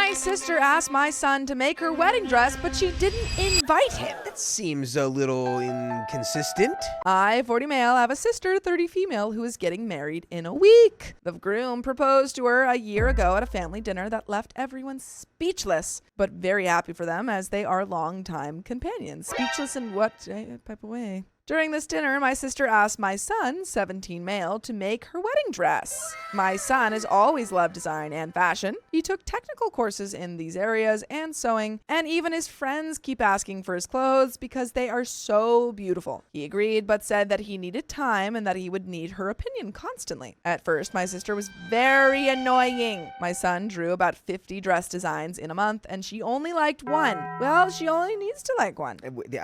My sister asked my son to make her wedding dress, but she didn't invite him. That seems a little inconsistent. I, 40 male, have a sister, 30 female, who is getting married in a week. The groom proposed to her a year ago at a family dinner that left everyone speechless, but very happy for them as they are longtime companions. Speechless in what type of way? During this dinner, my sister asked my son, 17 male, to make her wedding dress. My son has always loved design and fashion. He took technical courses in these areas and sewing, and even his friends keep asking for his clothes because they are so beautiful. He agreed, but said that he needed time and that he would need her opinion constantly. At first, my sister was very annoying. My son drew about 50 dress designs in a month, and she only liked one. Well, she only needs to like one.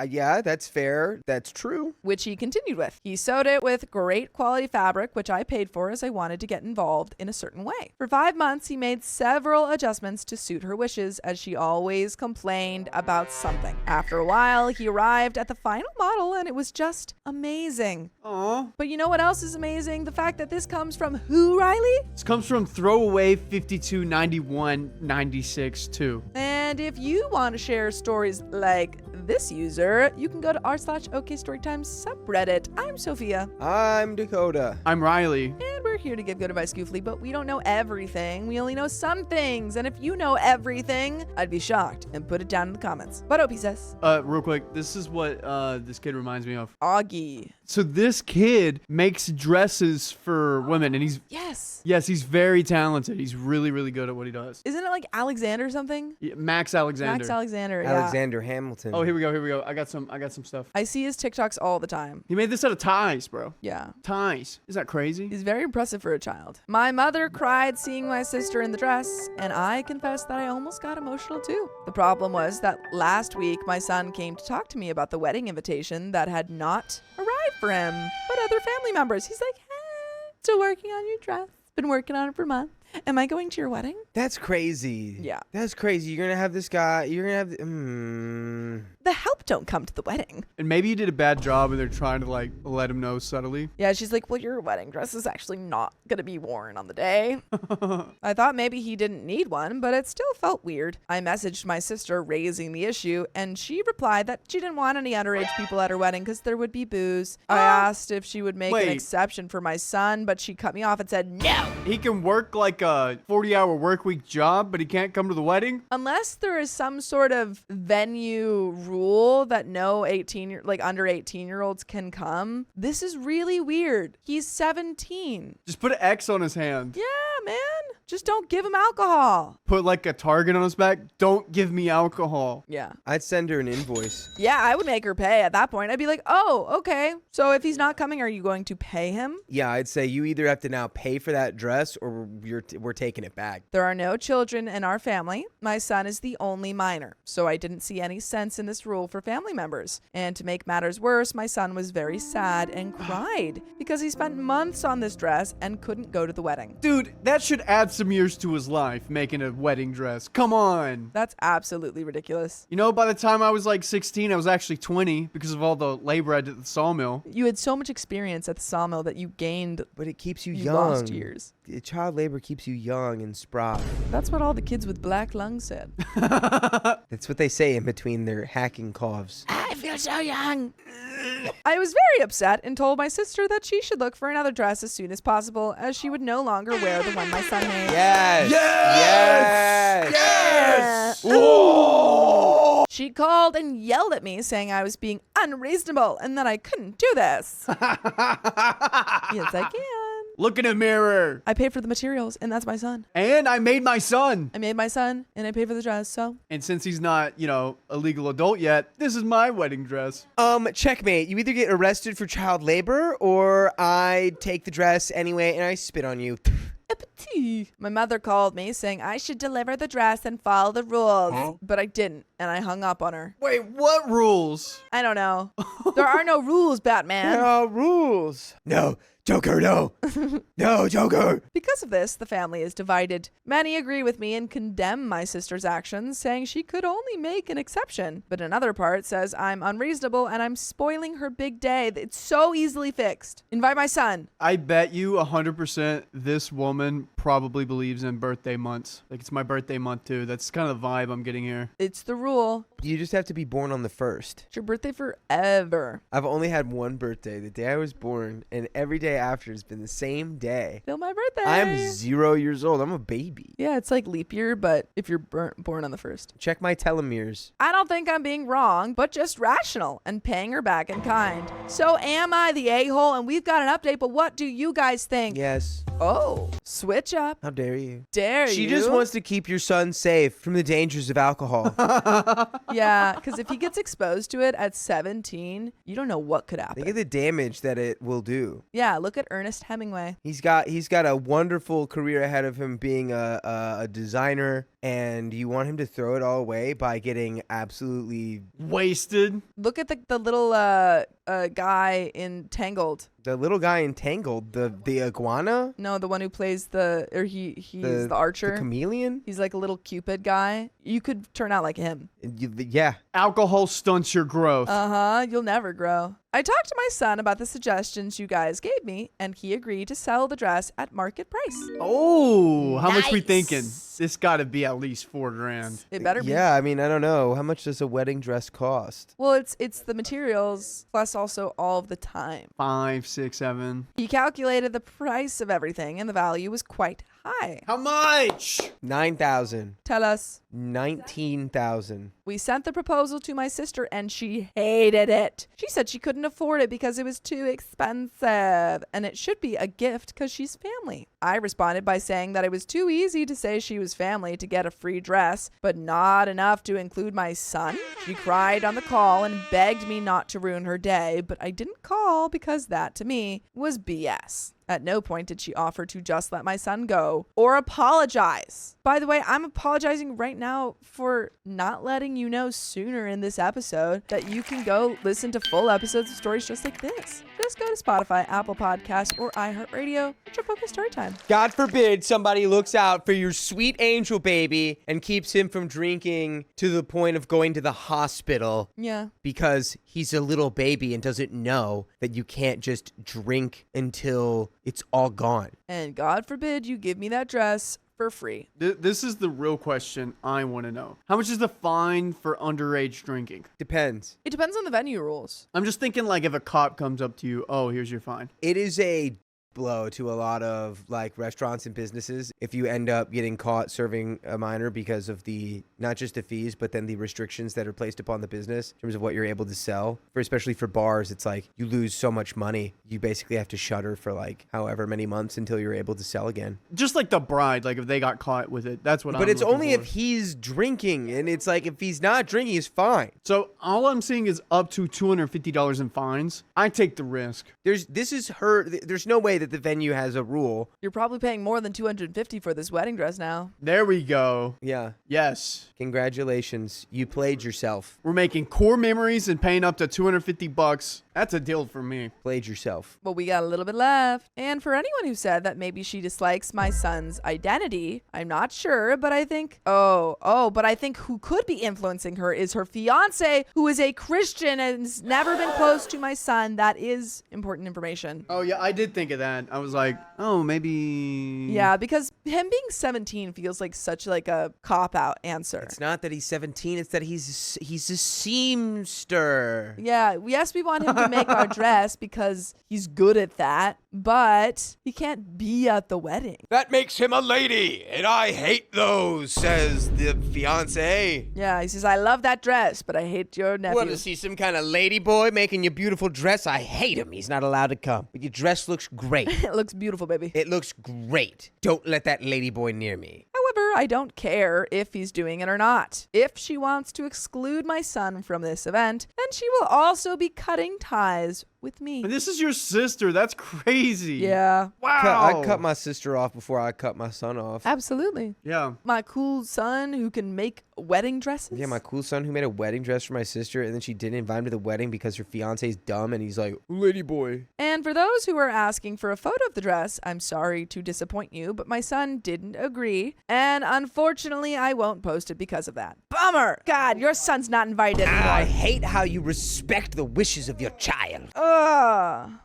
Yeah, that's fair. That's true. Which he continued with. He sewed it with great quality fabric, which I paid for as I wanted to get involved in a certain way. For 5 months, he made several adjustments to suit her wishes, as she always complained about something. After a while, he arrived at the final model, and it was just amazing. Aww. But you know what else is amazing? The fact that this comes from who, Riley? This comes from throwaway 529196 And if you want to share stories like this user, you can go to r/OKStorytime subreddit. I'm Sophia. I'm Dakota. I'm Riley. And we're here to give good advice goofily, but we don't know everything. We only know some things. And if you know everything, I'd be shocked. And put it down in the comments. What Opie says. Real quick, this is what this kid reminds me of. Augie. So this kid makes dresses for women, and he's he's very talented. He's really, really good at what he does. Isn't it like Alexander something? Yeah, Max Alexander. Max Alexander. Alexander Hamilton. Oh, here we go. I got some stuff. I see his TikToks all the time. He made this out of ties, bro. Yeah. Ties. Is that crazy? He's very impressive for a child. My mother cried seeing my sister in the dress, and I confess that I almost got emotional too. The problem was that last week my son came to talk to me about the wedding invitation that had not arrived for him, but other family members. He's like, hey, still working on your dress. Been working on it for months. Am I going to your wedding? That's crazy. Yeah. That's crazy. You're going to have this guy. You're going to have... The help don't come to the wedding. And maybe you did a bad job and they're trying to like let him know subtly. Yeah, she's like, well, your wedding dress is actually not going to be worn on the day. I thought maybe he didn't need one, but it still felt weird. I messaged my sister raising the issue, and she replied that she didn't want any underage people at her wedding because there would be booze. I asked if she would make an exception for my son, but she cut me off and said, no. He can work like a 40-hour work week job, but he can't come to the wedding? Unless there is some sort of venue rule that no under 18-year-olds can come. This is really weird. He's 17. Just put an X on his hand. Yeah, man. Just don't give him alcohol. Put like a target on his back. Don't give me alcohol. Yeah. I'd send her an invoice. Yeah, I would make her pay at that point. I'd be like, oh, okay. So if he's not coming, are you going to pay him? Yeah, I'd say you either have to now pay for that dress or we're taking it back. There are no children in our family. My son is the only minor, so I didn't see any sense in this rule for family members. And to make matters worse, my son was very sad and cried because he spent months on this dress and couldn't go to the wedding. Dude, that should add some years to his life, making a wedding dress. Come on. That's absolutely ridiculous. You know, by the time I was like 16, I was actually 20 because of all the labor I did at the sawmill. You had so much experience at the sawmill that you gained. But it keeps you you young. lost years. Child labor keeps you young and spry. That's what all the kids with black lungs said. That's what they say in between their hacking coughs. I feel so young. I was very upset and told my sister that she should look for another dress as soon as possible, as she would no longer wear the one my son made. Yes! Yes! Yes! Yes! Oh! She called and yelled at me, saying I was being unreasonable and that I couldn't do this. Yes, I can. Look in a mirror. I paid for the materials, and that's my son. And I made my son. I made my son, and I paid for the dress, so. And since he's not, a legal adult yet, this is my wedding dress. Checkmate. You either get arrested for child labor or I take the dress anyway and I spit on you. My mother called me saying I should deliver the dress and follow the rules, but I didn't, and I hung up on her. Wait, what rules? I don't know. There are no rules, Batman. There are rules. No. Joker, no. No, Joker. Because of this, the family is divided. Many agree with me and condemn my sister's actions, saying she could only make an exception. But another part says I'm unreasonable and I'm spoiling her big day. It's so easily fixed. Invite my son. I bet you 100% this woman probably believes in birthday months. Like, it's my birthday month, too. That's kind of the vibe I'm getting here. It's the rule. You just have to be born on the 1st. It's your birthday forever. I've only had one birthday, the day I was born, and every day after has been the same day. Still my birthday. I'm 0 years old. I'm a baby. Yeah, it's like leap year, but if you're born on the 1st. Check my telomeres. I don't think I'm being wrong, but just rational and paying her back in kind. So am I the a-hole? And we've got an update, but what do you guys think? Yes. Oh, switch up. How dare you? Dare you? She just wants to keep your son safe from the dangers of alcohol. Yeah, because if he gets exposed to it at 17, you don't know what could happen. Think of the damage that it will do. Yeah, look at Ernest Hemingway. He's got a wonderful career ahead of him being a designer, and you want him to throw it all away by getting absolutely Wasted. Look at the little guy in Tangled. the little guy in Tangled, the iguana, No, the one who plays he's the archer. the chameleon. He's like a little Cupid guy. You could turn out like him. Yeah. Alcohol stunts your growth. You'll never grow. I talked to my son about the suggestions you guys gave me, and he agreed to sell the dress at market price. Oh, how much we thinking? This got to be at least $4,000. It better be. Yeah, I mean, I don't know. How much does a wedding dress cost? Well, it's the materials plus also all of the time. 5, 6, 7. He calculated the price of everything, and the value was quite high. How much? 9,000. Tell us. 19,000. We sent the proposal to my sister, and she hated it. She said she couldn't afford it because it was too expensive, and it should be a gift because she's family. I responded by saying that it was too easy to say she was family to get a free dress, but not enough to include my son. She cried on the call and begged me not to ruin her day, but I didn't call because that, to me, was BS. At no point did she offer to just let my son go or apologize. By the way, I'm apologizing right now for not letting you know sooner in this episode that you can go listen to full episodes of stories just like this. Just go to Spotify, Apple Podcasts, or iHeartRadio. It's your focus story time. God forbid somebody looks out for your sweet angel baby and keeps him from drinking to the point of going to the hospital. Yeah. Because he's a little baby and doesn't know that you can't just drink until it's all gone. And God forbid you give me that dress for free. This is the real question I want to know. How much is the fine for underage drinking? Depends. It depends on the venue rules. I'm just thinking, like, if a cop comes up to you, oh, here's your fine. It is a blow to a lot of like restaurants and businesses if you end up getting caught serving a minor because of the not just the fees but then the restrictions that are placed upon the business in terms of what you're able to sell. Especially for bars, it's like you lose so much money, you basically have to shutter for like however many months until you're able to sell again. Just like the bride, like if they got caught with it, that's what but it's only if he's drinking, and it's like if he's not drinking, he's fine. So all I'm seeing is up to $250 in fines. I take the risk. There's no way that the venue has a rule. You're probably paying more than $250 for this wedding dress now. There we go. Yeah. Yes. Congratulations. You played yourself. We're making core memories and paying up to $250. That's a deal for me. Played yourself. Well, we got a little bit left. And for anyone who said that maybe she dislikes my son's identity, I'm not sure, but I think, but I think who could be influencing her is her fiance, who is a Christian and has never been close to my son. That is important information. Oh, yeah, I did think of that. I was like, oh, maybe. Yeah, because him being 17 feels like such like a cop-out answer. It's not that he's 17, it's that he's a seamster. Yeah, yes, we want him to make our dress because he's good at that, but he can't be at the wedding. That makes him a lady, and I hate those, says the fiance. Yeah, he says, I love that dress, but I hate your nephew. Want to see some kind of lady boy making your beautiful dress? I hate him. He's not allowed to come. But your dress looks great. It looks beautiful, baby. It looks great. Don't let that lady boy near me. However, I don't care if he's doing it or not. If she wants to exclude my son from this event, then she will also be cutting ties with me. And this is your sister. That's crazy. Yeah. Wow. I cut my sister off before I cut my son off. Absolutely. Yeah. My cool son who can make wedding dresses. Yeah, my cool son who made a wedding dress for my sister, and then she didn't invite him to the wedding because her fiance's dumb, and he's like, lady boy. And for those who are asking for a photo of the dress, I'm sorry to disappoint you, but my son didn't agree. And unfortunately, I won't post it because of that. Bummer! God, your son's not invited anymore. I hate how you respect the wishes of your child.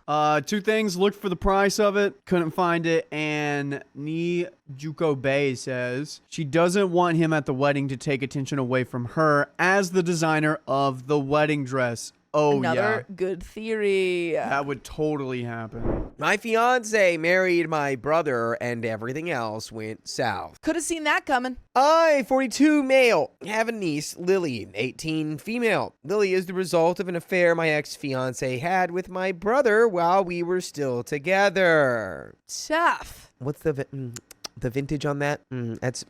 Ugh. Two things. Looked for the price of it. Couldn't find it. And Ni Juko Bay says she doesn't want him at the wedding to take attention away from her as the designer of the wedding dress. Oh, Another yeah. good theory. That would totally happen. My fiance married my brother and everything else went south. Could have seen that coming. I, 42 male, have a niece, Lily, 18 female. Lily is the result of an affair my ex-fiance had with my brother while we were still together. Tough. What's the vintage on that? That's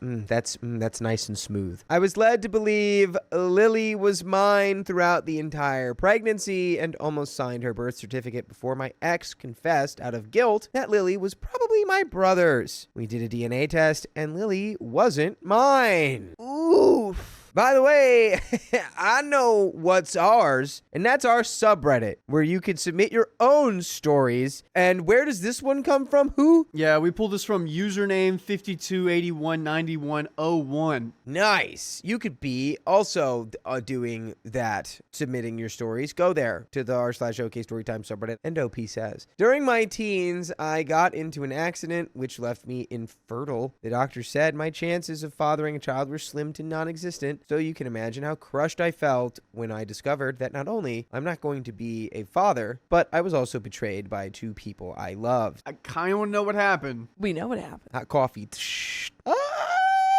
nice and smooth. I was led to believe Lily was mine throughout the entire pregnancy and almost signed her birth certificate before my ex confessed out of guilt that Lily was probably my brother's. We did a DNA test and Lily wasn't mine. Oof. By the way, I know what's ours, and that's our subreddit, where you can submit your own stories. And where does this one come from? Who? Yeah, we pulled this from username 52819101. Nice. You could be also doing that, submitting your stories. Go there to the r/OK Storytime subreddit. And OP says, during my teens, I got into an accident which left me infertile. The doctor said my chances of fathering a child were slim to non-existent. So you can imagine how crushed I felt when I discovered that not only I'm not going to be a father, but I was also betrayed by two people I loved. I kind of want to know what happened. We know what happened. Hot coffee.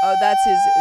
Oh,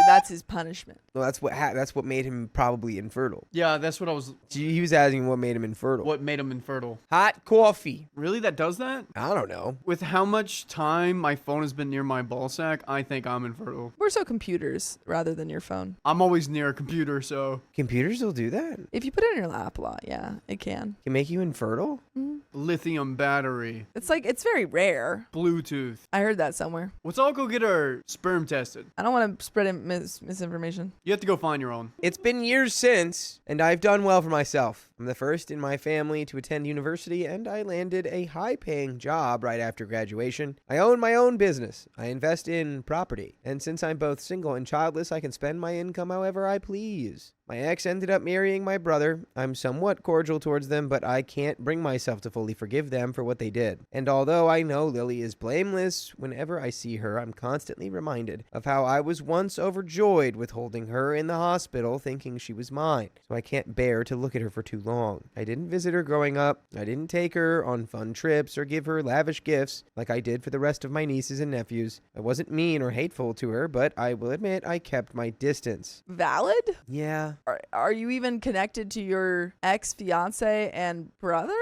that's his punishment. No, that's what made him probably infertile. Yeah, that's what I was... He was asking what made him infertile. What made him infertile? Hot coffee. Really? That does that? I don't know. With how much time my phone has been near my ballsack, I think I'm infertile. We're so computers rather than your phone. I'm always near a computer, so... Computers will do that? If you put it in your lap a lot, yeah, it can. Can make you infertile? Mm-hmm. Lithium battery. It's very rare. Bluetooth. I heard that somewhere. Let's all go get our sperm tested. I don't want to spread misinformation. You have to go find your own. It's been years since, and I've done well for myself. I'm the first in my family to attend university, and I landed a high-paying job right after graduation. I own my own business. I invest in property. And since I'm both single and childless, I can spend my income however I please. My ex ended up marrying my brother. I'm somewhat cordial towards them, but I can't bring myself to fully forgive them for what they did. And although I know Lily is blameless, whenever I see her, I'm constantly reminded of how I was once overjoyed with holding her in the hospital thinking she was mine. So I can't bear to look at her for too long. I didn't visit her growing up. I didn't take her on fun trips or give her lavish gifts like I did for the rest of my nieces and nephews. I wasn't mean or hateful to her, but I will admit I kept my distance. Valid? Yeah. Are you even connected to your ex-fiance and brother?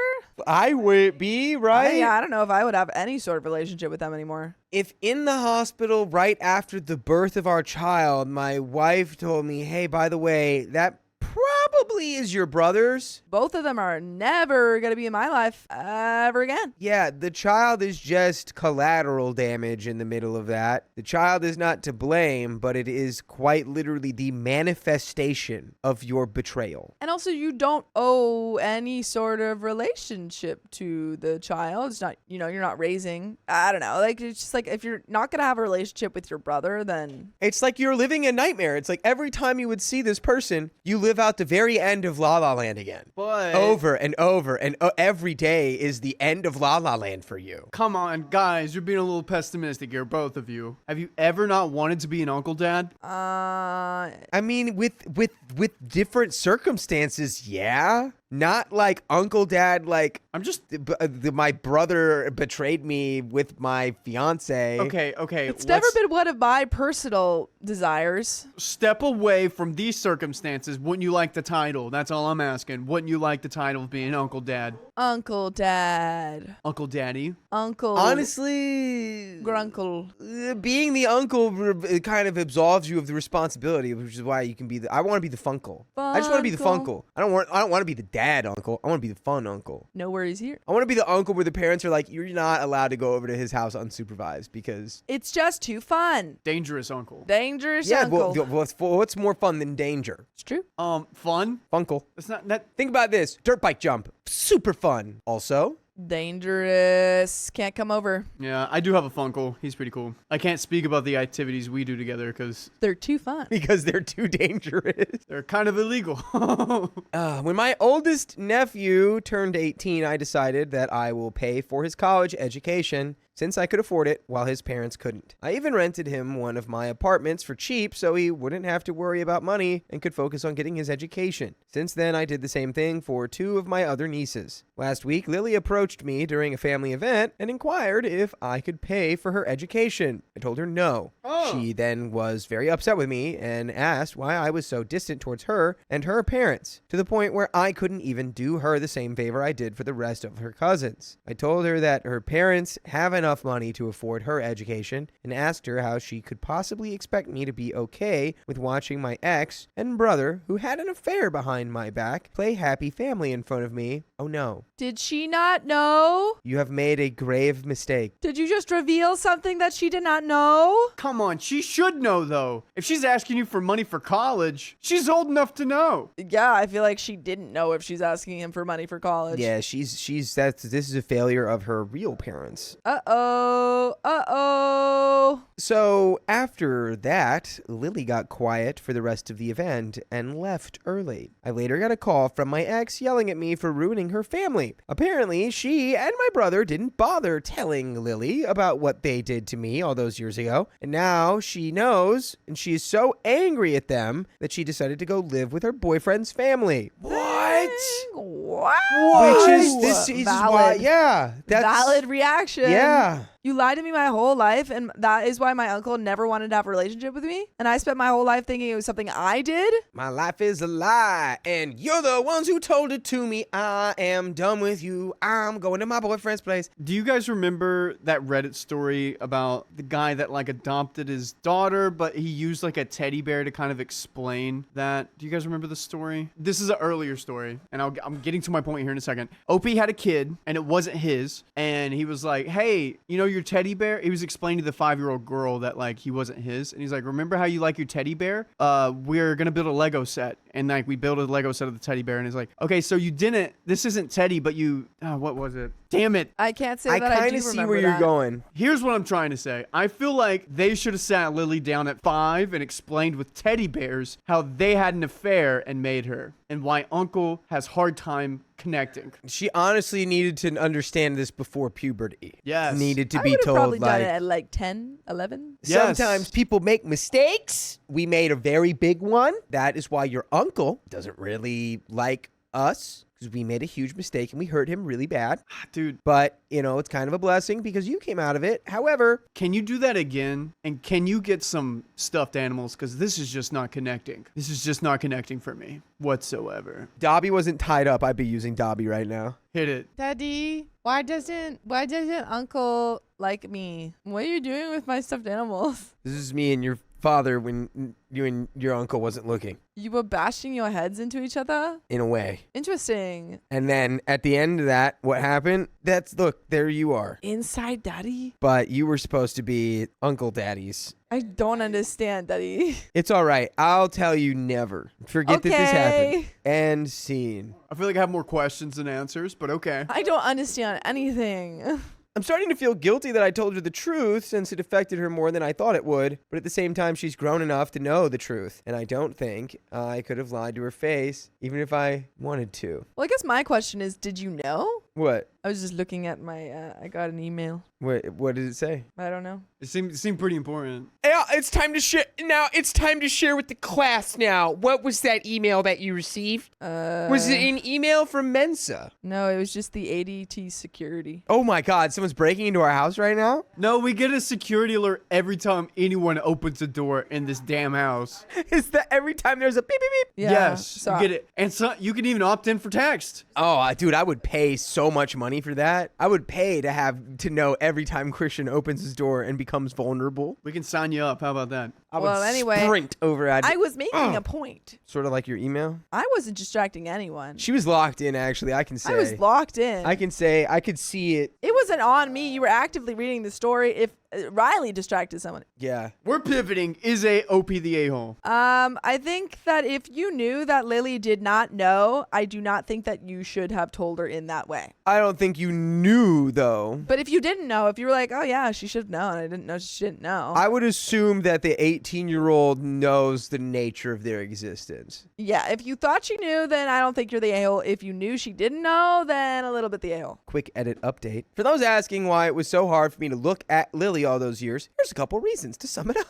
I would be, right? I don't know if I would have any sort of relationship with them anymore. If in the hospital right after the birth of our child, my wife told me, hey, by the way, that probably is your brother's. Both of them are never going to be in my life ever again. Yeah, the child is just collateral damage in the middle of that. The child is not to blame, but it is quite literally the manifestation of your betrayal. And also, you don't owe any sort of relationship to the child. It's not, you're not raising, I don't know. Like, it's just like, if you're not going to have a relationship with your brother, then... It's like you're living a nightmare. It's like every time you would see this person, you live out the very end of La La Land again. But over and over and every day is the end of La La Land for you. Come on, guys, you're being a little pessimistic here, both of you. Have you ever not wanted to be an Uncle Dad? I mean, with different circumstances, yeah. Not like Uncle Dad, like I'm just my brother betrayed me with my fiance. Okay. It's never been one of my personal desires. Step away from these circumstances. Wouldn't you like the title? That's all I'm asking. Wouldn't you like the title of being Uncle Dad? Uncle Dad. Uncle Daddy. Uncle. Honestly, Grunkle. Being the uncle it kind of absolves you of the responsibility, which is why you can be I want to be the funkle. I just want to be the funkle. I don't want to be the dad uncle. I want to be the fun uncle. No worries here. I want to be the uncle where the parents are like, you're not allowed to go over to his house unsupervised because it's just too fun. Dangerous uncle. Dangerous uncle. What's more fun than danger? It's true. Fun. Funkle. It's not that. Think about this. Dirt bike jump. Super fun. Also, Dangerous. Can't come over. Yeah, I do have a funkle. He's pretty cool. I can't speak about the activities we do together because They're too fun. Because they're too dangerous. they're kind of illegal. When my oldest nephew turned 18, I decided that I will pay for his college education since I could afford it while his parents couldn't. I even rented him one of my apartments for cheap so he wouldn't have to worry about money and could focus on getting his education. Since then, I did the same thing for 2 of my other nieces. Last week, Lily approached me during a family event and inquired if I could pay for her education. I told her no. Oh. She then was very upset with me and asked why I was so distant towards her and her parents, to the point where I couldn't even do her the same favor I did for the rest of her cousins. I told her that her parents have enough money to afford her education and asked her how she could possibly expect me to be okay with watching my ex and brother, who had an affair behind my back, play happy family in front of me. Oh no. Did she not know? You have made a grave mistake. Did you just reveal something that she did not know? Come on, she should know though. If she's asking you for money for college, she's old enough to know. Yeah, I feel like she didn't know if she's asking him for money for college. Yeah, this is a failure of her real parents. Uh-oh. So after that, Lily got quiet for the rest of the event and left early. I later got a call from my ex yelling at me for ruining her family. Apparently, she and my brother didn't bother telling Lily about what they did to me all those years ago. And now she knows, and she is so angry at them that she decided to go live with her boyfriend's family. What? Wow. Which is this is why, yeah, that's valid reaction. Yeah. You lied to me my whole life, and that is why my uncle never wanted to have a relationship with me. And I spent my whole life thinking it was something I did. My life is a lie, and you're the ones who told it to me. I am done with you. I'm going to my boyfriend's place. Do you guys remember that Reddit story about the guy that like adopted his daughter, but he used like a teddy bear to kind of explain that? Do you guys remember the story? This is an earlier story, and I'm getting to my point here in a second. Opie had a kid, and it wasn't his, and he was like, hey, you know your teddy bear? He was explaining to the 5-year-old girl that like he wasn't his, and he's like, remember how you like your teddy bear? We're gonna build a Lego set, and like we built a Lego set of the teddy bear, and he's like, okay, so you didn't, this isn't Teddy, but you, what was it? Damn it. I can't say I that I kind do of see remember where you're that. going. Here's what I'm trying to say. I feel like they should have sat Lily down at 5 and explained with teddy bears how they had an affair and made her, and why Uncle has hard time connecting. She honestly needed to understand this before puberty. Yes. Needed to I be would have told, probably done like, it at like 10, 11. Yes. sometimes people make mistakes. We made a very big one. That is why your uncle doesn't really like us, because we made a huge mistake and we hurt him really bad. Dude, But, you know, it's kind of a blessing because you came out of it. However, can you do that again? And can you get some stuffed animals? Because this is just not connecting. This is just not connecting for me whatsoever. Dobby wasn't tied up, I'd be using Dobby right now. Hit it. Daddy, why doesn't Uncle like me? What are you doing with my stuffed animals? This is me and your father when you and your uncle wasn't looking, You were bashing your heads into each other? in a way. Interesting. And then at the end of that, what happened? Look, there you are. Inside Daddy? But you were supposed to be Uncle Daddy's. I don't understand, Daddy. It's all right. I'll tell you never. Forget that this happened. Okay. End scene. I feel like I have more questions than answers, but okay. I don't understand anything. I'm starting to feel guilty that I told her the truth since it affected her more than I thought it would. But at the same time, she's grown enough to know the truth. And I don't think I could have lied to her face, even if I wanted to. Well, I guess my question is, did you know? What? I was just looking at my, I got an email. What did it say? I don't know. It seemed pretty important. Yeah, it's time to share. Now it's time to share with the class now. What was that email that you received? Was it an email from Mensa? No, it was just the ADT security. Oh my God, someone's breaking into our house right now? No, we get a security alert every time anyone opens a door in this damn house. Is that every time there's a beep, beep, beep? Yeah. Yes, So you get it. And so you can even opt in for text. Oh, dude, I would pay so much money for that. I would pay to know every time Christian opens his door and becomes vulnerable. We can sign you up. How about that? I Well, would anyway, sprint over at I was making a point. sort of like your email. I wasn't distracting anyone. She was locked in, actually. I can say. I was locked in. I can say I could see it. It wasn't on me. You were actively reading the story. If Riley distracted someone. Yeah. We're pivoting. Is a OP the a-hole? I think that if you knew that Lily did not know, I do not think that you should have told her in that way. I don't think you knew, though. But if you didn't know, if you were like, oh yeah, she should have known, I didn't know she didn't know. I would assume that the 18-year-old knows the nature of their existence. Yeah, if you thought she knew, then I don't think you're the a-hole. If you knew she didn't know, then a little bit the a-hole. Quick edit update. For those asking why it was so hard for me to look at Lily all those years, here's a couple reasons to sum it up.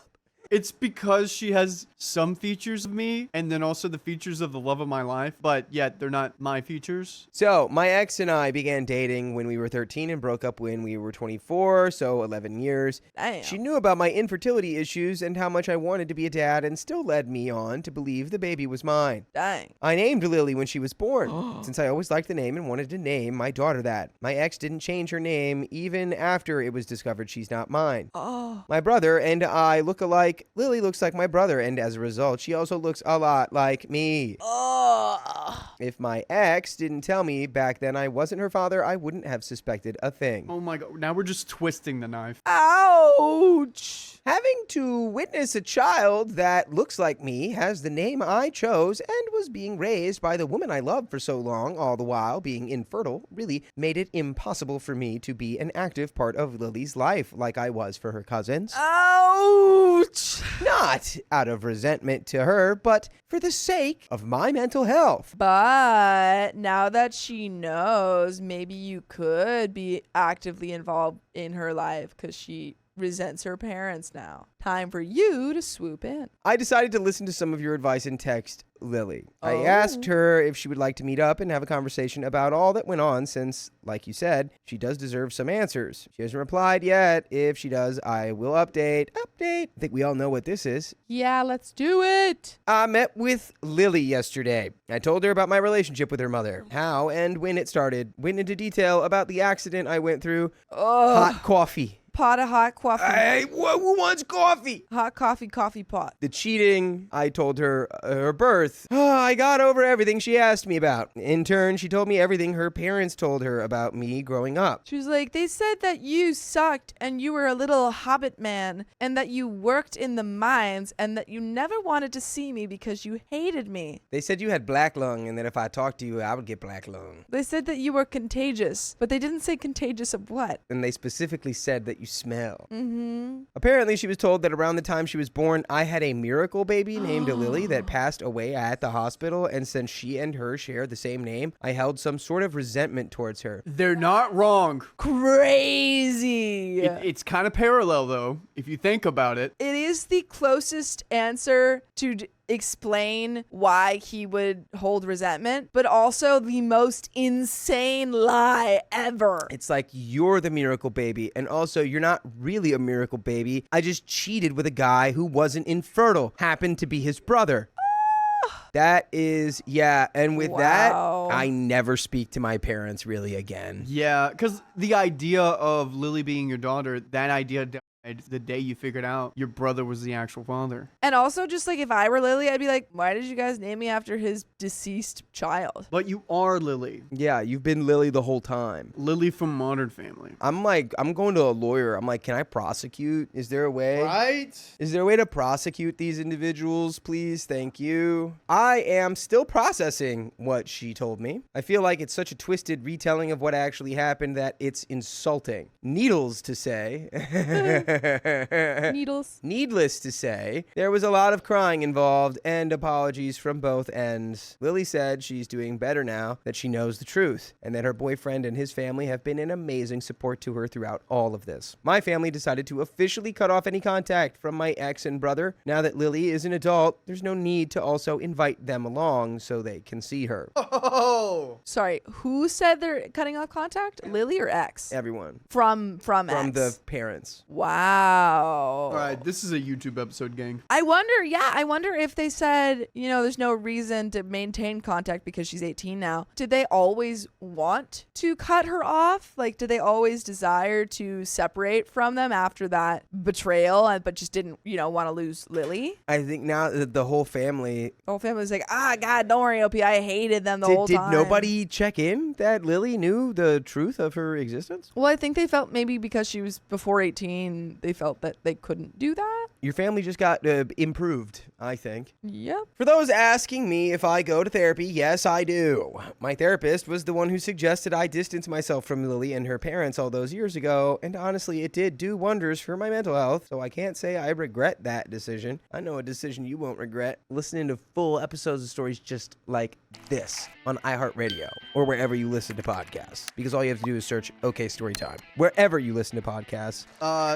It's because she has some features of me and then also the features of the love of my life, but yet they're not my features. So, my ex and I began dating when we were 13 and broke up when we were 24, so 11 years. Damn. She knew about my infertility issues and how much I wanted to be a dad and still led me on to believe the baby was mine. Dang. I named Lily when she was born, since I always liked the name and wanted to name my daughter that. My ex didn't change her name even after it was discovered she's not mine. Oh. My brother and I look alike. Lily looks like my brother, and as a result, she also looks a lot like me. Oh. If my ex didn't tell me back then I wasn't her father, I wouldn't have suspected a thing. Oh my God. Now we're just twisting the knife. Ouch. Having to witness a child that looks like me, has the name I chose, and was being raised by the woman I loved for so long, all the while being infertile, really made it impossible for me to be an active part of Lily's life like I was for her cousins. Ouch. Not out of resentment to her, but for the sake of my mental health. But now that she knows, maybe you could be actively involved in her life because she resents her parents now. Time for you to swoop in. I decided to listen to some of your advice and text Lily. I asked her if she would like to meet up and have a conversation about all that went on since, like you said, she does deserve some answers. She hasn't replied yet. If she does, I will update. I think we all know what this is. Yeah, let's do it. I met with Lily yesterday. I told her about my relationship with her mother, how and when it started, went into detail about the accident I went through. Hot coffee. Pot of hot coffee. Hey, who wants coffee? Hot coffee pot. The cheating, I told her her birth. I got over everything she asked me about. In turn, she told me everything her parents told her about me growing up. She was like, they said that you sucked and you were a little hobbit man and that you worked in the mines and that you never wanted to see me because you hated me. They said you had black lung and that if I talked to you, I would get black lung. They said that you were contagious, but they didn't say contagious of what. And they specifically said that you smell. Mm-hmm. Apparently, she was told that around the time she was born, I had a miracle baby named Lily that passed away at the hospital, and since she and her share the same name, I held some sort of resentment towards her. They're not wrong. Crazy. It's kind of parallel, though, if you think about it. It is the closest answer to explain why he would hold resentment, but also the most insane lie ever. It's like you're the miracle baby, and also you're not really a miracle baby. I just cheated with a guy who wasn't infertile, happened to be his brother. That is, yeah, and with that, I never speak to my parents really again. Yeah, because the idea of Lily being your daughter, that idea died the day you figured out your brother was the actual father. And also, just like if I were Lily, I'd be like, why did you guys name me after his deceased child? But you are Lily. Yeah, you've been Lily the whole time. Lily from Modern Family. I'm going to a lawyer. I'm like, can I prosecute? Is there a way? Right? Is there a way to prosecute these individuals, please? Thank you. I am still processing what she told me. I feel like it's such a twisted retelling of what actually happened that it's insulting. Needless to say, Needless to say, there was a lot of crying involved and apologies from both ends. Lily said she's doing better now that she knows the truth and that her boyfriend and his family have been an amazing support to her throughout all of this. My family decided to officially cut off any contact from my ex and brother. Now that Lily is an adult, there's no need to also invite them along so they can see her. Oh! Sorry, who said they're cutting off contact? Lily or ex? Everyone. From ex? From the parents. Wow. All right, this is a YouTube episode, gang. I wonder if they said, there's no reason to maintain contact because she's 18 now. Did they always want to cut her off? Like, did they always desire to separate from them after that betrayal, but just didn't, want to lose Lily? I think now that the whole family... The whole family was like, God, don't worry, OP, I hated them the whole time. Did nobody check in that Lily knew the truth of her existence? Well, I think they felt maybe because she was before 18, and they felt that they couldn't do that. Your family just got improved, I think. Yep. For those asking me if I go to therapy, yes, I do. My therapist was the one who suggested I distance myself from Lily and her parents all those years ago, and honestly, it did do wonders for my mental health, so I can't say I regret that decision. I know a decision you won't regret: listening to full episodes of stories just like this on iHeartRadio or wherever you listen to podcasts, because all you have to do is search OK Storytime wherever you listen to podcasts.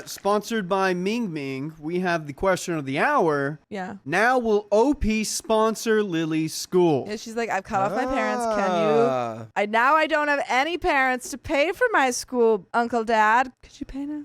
Sponsored by Ming Ming, we have the question of the hour. Yeah. Now will OP sponsor Lily's school? Yeah, she's like, I've cut off my parents. Can you? I don't have any parents to pay for my school, Uncle Dad. Could you pay now?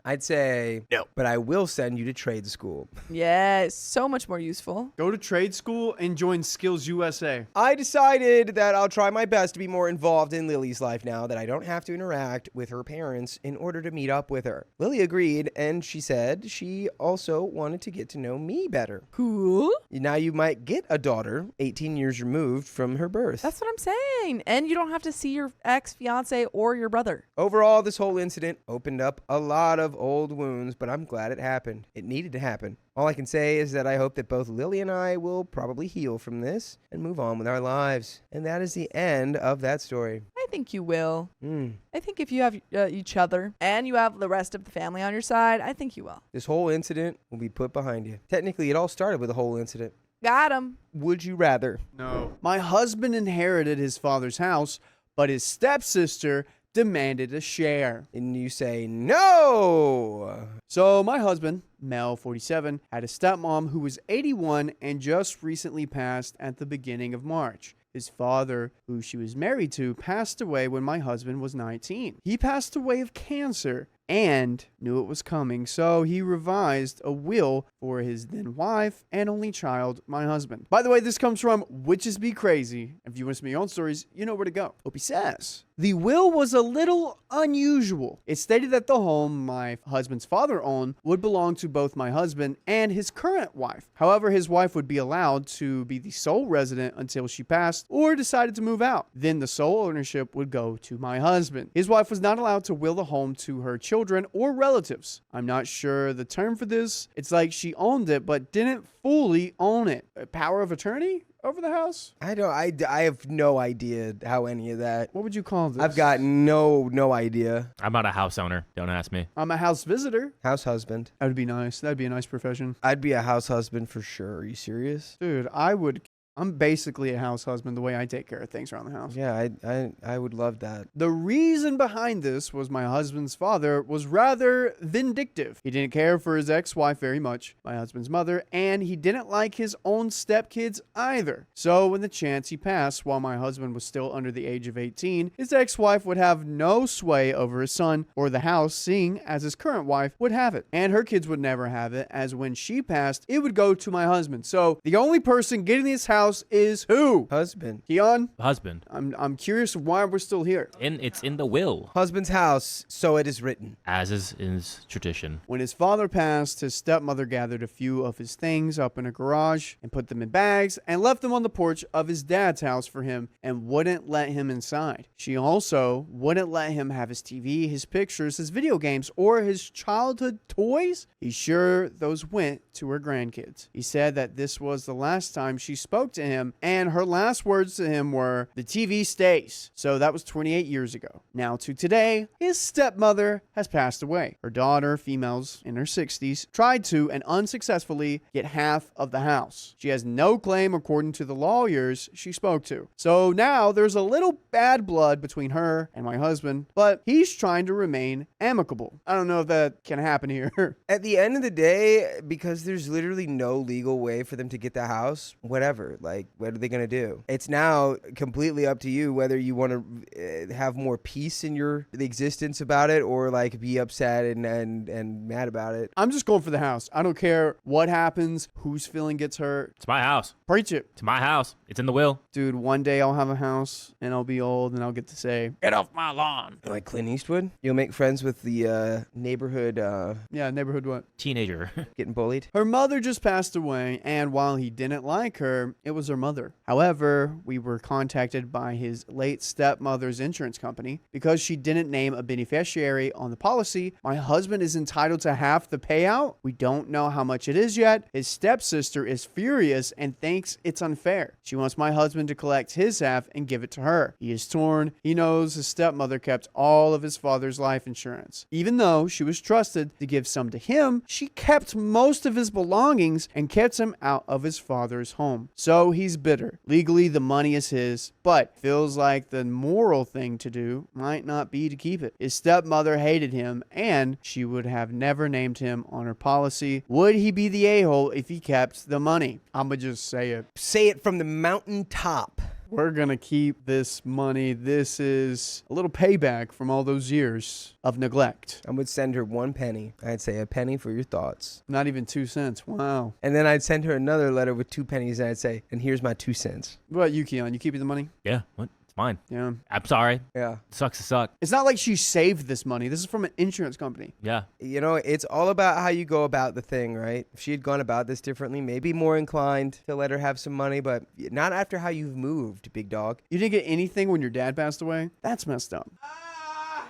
I'd say no, but I will send you to trade school. Yes, so much more useful. Go to trade school and join Skills USA. I decided that I'll try my best to be more involved in Lily's life now that I don't have to interact with her parents in order to meet up with her. Lily agreed, and she said she also wanted to get to know me better. Cool. Now you might get a daughter 18 years removed from her birth. That's what I'm saying. And you don't have to see your ex-fiance or your brother. Overall, this whole incident opened up a lot of old wounds, but I'm glad it happened. It needed to happen. All I can say is that I hope that both Lily and I will probably heal from this and move on with our lives. And that is the end of that story. I think you will. I think if you have each other and you have the rest of the family on your side, I think you will. This whole incident will be put behind you. Technically, it all started with a whole incident. Got him. Would you rather? No. My husband inherited his father's house, but his stepsister demanded a share. And you say no. So my husband, Mel, 47, had a stepmom who was 81 and just recently passed at the beginning of March. His father, who she was married to, passed away when my husband was 19. He passed away of cancer and knew it was coming, so he revised a will for his then wife and only child, my husband. By the way, this comes from Witches Be Crazy. If you want to see my own stories, you know where to go. Opie says, the will was a little unusual. It stated that the home my husband's father owned would belong to both my husband and his current wife. However, his wife would be allowed to be the sole resident until she passed or decided to move out. Then the sole ownership would go to my husband. His wife was not allowed to will the home to her children or relatives. I'm not sure the term for this. It's like she owned it but didn't fully own it. A power of attorney over the house? I have no idea how any of that. What would you call this? I've got no idea. I'm not a house owner. Don't ask me. I'm a house visitor. House husband. That would be nice. That'd be a nice profession. I'd be a house husband for sure. Are you serious? Dude, I'm basically a house husband the way I take care of things around the house. Yeah, I would love that. The reason behind this was my husband's father was rather vindictive. He didn't care for his ex-wife very much, my husband's mother, and he didn't like his own stepkids either. So when the chance he passed while my husband was still under the age of 18, his ex-wife would have no sway over his son or the house, seeing as his current wife would have it. And her kids would never have it, as when she passed, it would go to my husband. So the only person getting this house is who? Husband. Keon? Husband. I'm curious why we're still here. It's in the will, Husband's house, so it is written. as is tradition. When his father passed, his stepmother gathered a few of his things up in a garage and put them in bags and left them on the porch of his dad's house for him and wouldn't let him inside. She also wouldn't let him have his TV, his pictures, his video games, or his childhood toys. He's sure those went to her grandkids. He said that this was the last time she spoke to him, and her last words to him were, "The TV stays." So that was 28 years ago. Now to today, his stepmother has passed away. Her daughter, females in her 60s, tried to and unsuccessfully get half of the house. She has no claim according to the lawyers she spoke to. So now there's a little bad blood between her and my husband, but he's trying to remain amicable. I don't know if that can happen here. At the end of the day, because there's literally no legal way for them to get the house, whatever. Like, what are they going to do? It's now completely up to you whether you want to have more peace in your existence about it or like be upset and mad about it. I'm just going for the house. I don't care what happens, whose feeling gets hurt. It's my house. Preach it. It's my house. It's in the will. Dude, one day I'll have a house and I'll be old and I'll get to say, "Get off my lawn." Like Clint Eastwood? You'll make friends with the neighborhood Yeah, neighborhood what? Teenager. getting bullied. Her mother just passed away, and while he didn't like her, it it was her mother. However, we were contacted by his late stepmother's insurance company. Because she didn't name a beneficiary on the policy, my husband is entitled to half the payout. We don't know how much it is yet. His stepsister is furious and thinks it's unfair. She wants my husband to collect his half and give it to her. He is torn. He knows his stepmother kept all of his father's life insurance. Even though she was trusted to give some to him, she kept most of his belongings and kept him out of his father's home. So he's bitter. Legally, the money is his, but feels like the moral thing to do might not be to keep it. His stepmother hated him, and she would have never named him on her policy. Would he be the a-hole if he kept the money? I'ma just say it. Say it from the mountaintop. We're gonna keep this money. This is a little payback from all those years of neglect. I would send her 1 penny. I'd say a penny for your thoughts. Not even 2 cents. Wow. And then I'd send her another letter with 2 pennies, and I'd say, and here's my 2 cents. What about you, Keon? You keeping the money? Yeah, what? It's mine. Yeah. I'm sorry. Yeah. Sucks to suck. It's not like she saved this money. This is from an insurance company. Yeah. You know, it's all about how you go about the thing, right? If she had gone about this differently, maybe more inclined to let her have some money, but not after how you've moved, big dog. You didn't get anything when your dad passed away? That's messed up.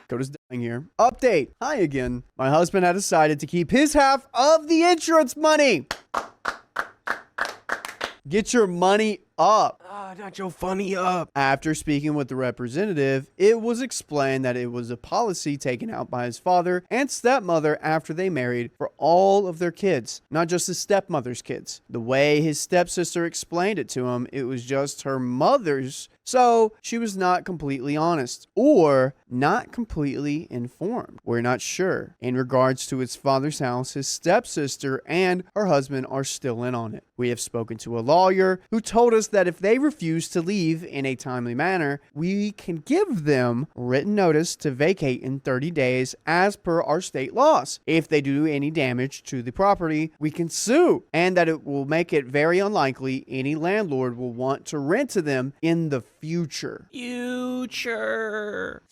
Coda's dying here. Update. Hi again. My husband had decided to keep his half of the insurance money. Get your money up. Not your funny up. After speaking with the representative, it was explained that it was a policy taken out by his father and stepmother after they married for all of their kids, not just his stepmother's kids. The way his stepsister explained it to him, it was just her mother's, so she was not completely honest or not completely informed. We're not sure. In regards to his father's house, his stepsister and her husband are still in on it. We have spoken to a lawyer who told us that if they refuse to leave in a timely manner, we can give them written notice to vacate in 30 days as per our state laws. If they do any damage to the property, we can sue, and that it will make it very unlikely any landlord will want to rent to them in the future. Future.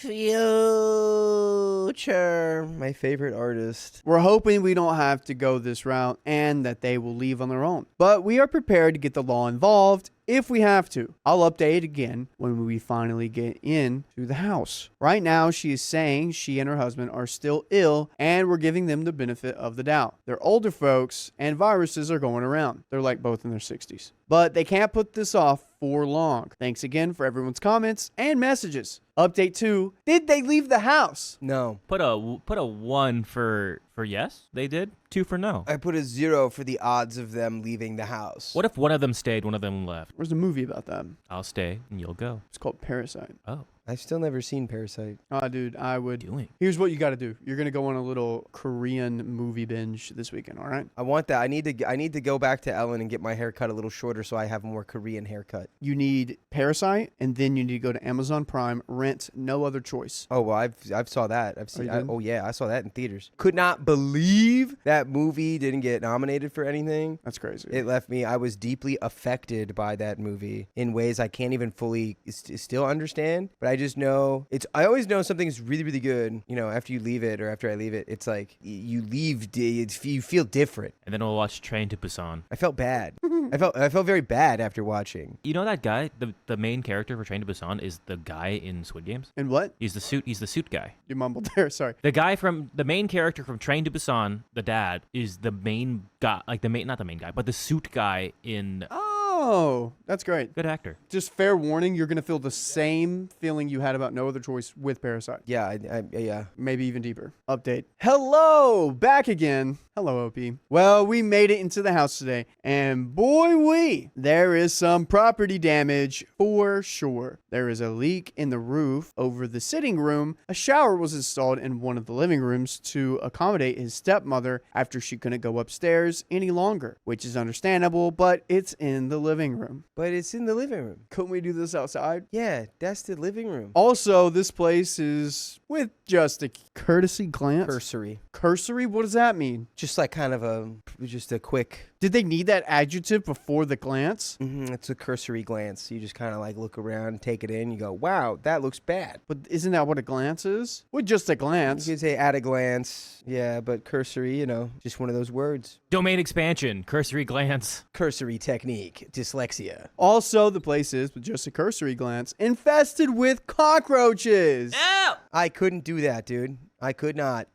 My favorite artist. We're hoping we don't have to go this route and that they will leave on their own. But we are prepared to get the law involved if we have to. I'll update again when we finally get in to the house. Right now, she is saying she and her husband are still ill, and we're giving them the benefit of the doubt. They're older folks, and viruses are going around. They're like both in their 60s. But they can't put this off for long. Thanks again for everyone's comments and messages. Update 2, did they leave the house? No. Put a 1 for yes, they did. 2 for no. I put a 0 for the odds of them leaving the house. What if one of them stayed, one of them left? There's a movie about that. I'll stay and you'll go. It's called Parasite. Oh, I've still never seen Parasite. Dude, I would. doing. Here's what you got to do. You're going to go on a little Korean movie binge this weekend, all right? I want that. I need to go back to Ellen and get my hair cut a little shorter so I have a more Korean haircut. You need Parasite, and then you need to go to Amazon Prime, rent, no other choice. Oh, well, I've saw that. I've seen. you did? Oh yeah, I saw that in theaters. Could not believe that movie didn't get nominated for anything. That's crazy. It left me. I was deeply affected by that movie in ways I can't even fully still understand. But I just know I always know something's really, really good. You know, after you leave it or after I leave it, it's like you leave. You feel different. And then we'll watch Train to Busan. I felt bad. I felt very bad after watching. You know that guy, the main character for Train to Busan is the guy in Squid Games. And what? He's the suit guy. You mumbled there. Sorry. The main character from Train to Busan, the dad, is the main guy, not the main guy, but the suit guy in. Oh, that's great. Good actor. Just fair warning, you're going to feel the same feeling you had about No Other Choice with Parasite. Yeah, yeah. Maybe even deeper. Update. Hello, back again. Hello, OP. Well, we made it into the house today, and boy, there is some property damage for sure. There is a leak in the roof over the sitting room. A shower was installed in one of the living rooms to accommodate his stepmother after she couldn't go upstairs any longer, which is understandable, but it's in the living room. But it's in the living room. Couldn't we do this outside? Yeah, that's the living room. Also, this place is with just a courtesy glance. Cursory. Cursory? What does that mean? Just like kind of just a quick Did they need that adjective before the glance? It's a cursory glance. You just kind of like look around, take it in. You go, wow, that looks bad. But isn't that what a glance is? With just a glance. You could say at a glance. Yeah, but cursory, just one of those words. Domain expansion, cursory glance. Cursory technique, dyslexia. Also, the place is, with just a cursory glance, infested with cockroaches. Ow! I couldn't do that, dude. I could not,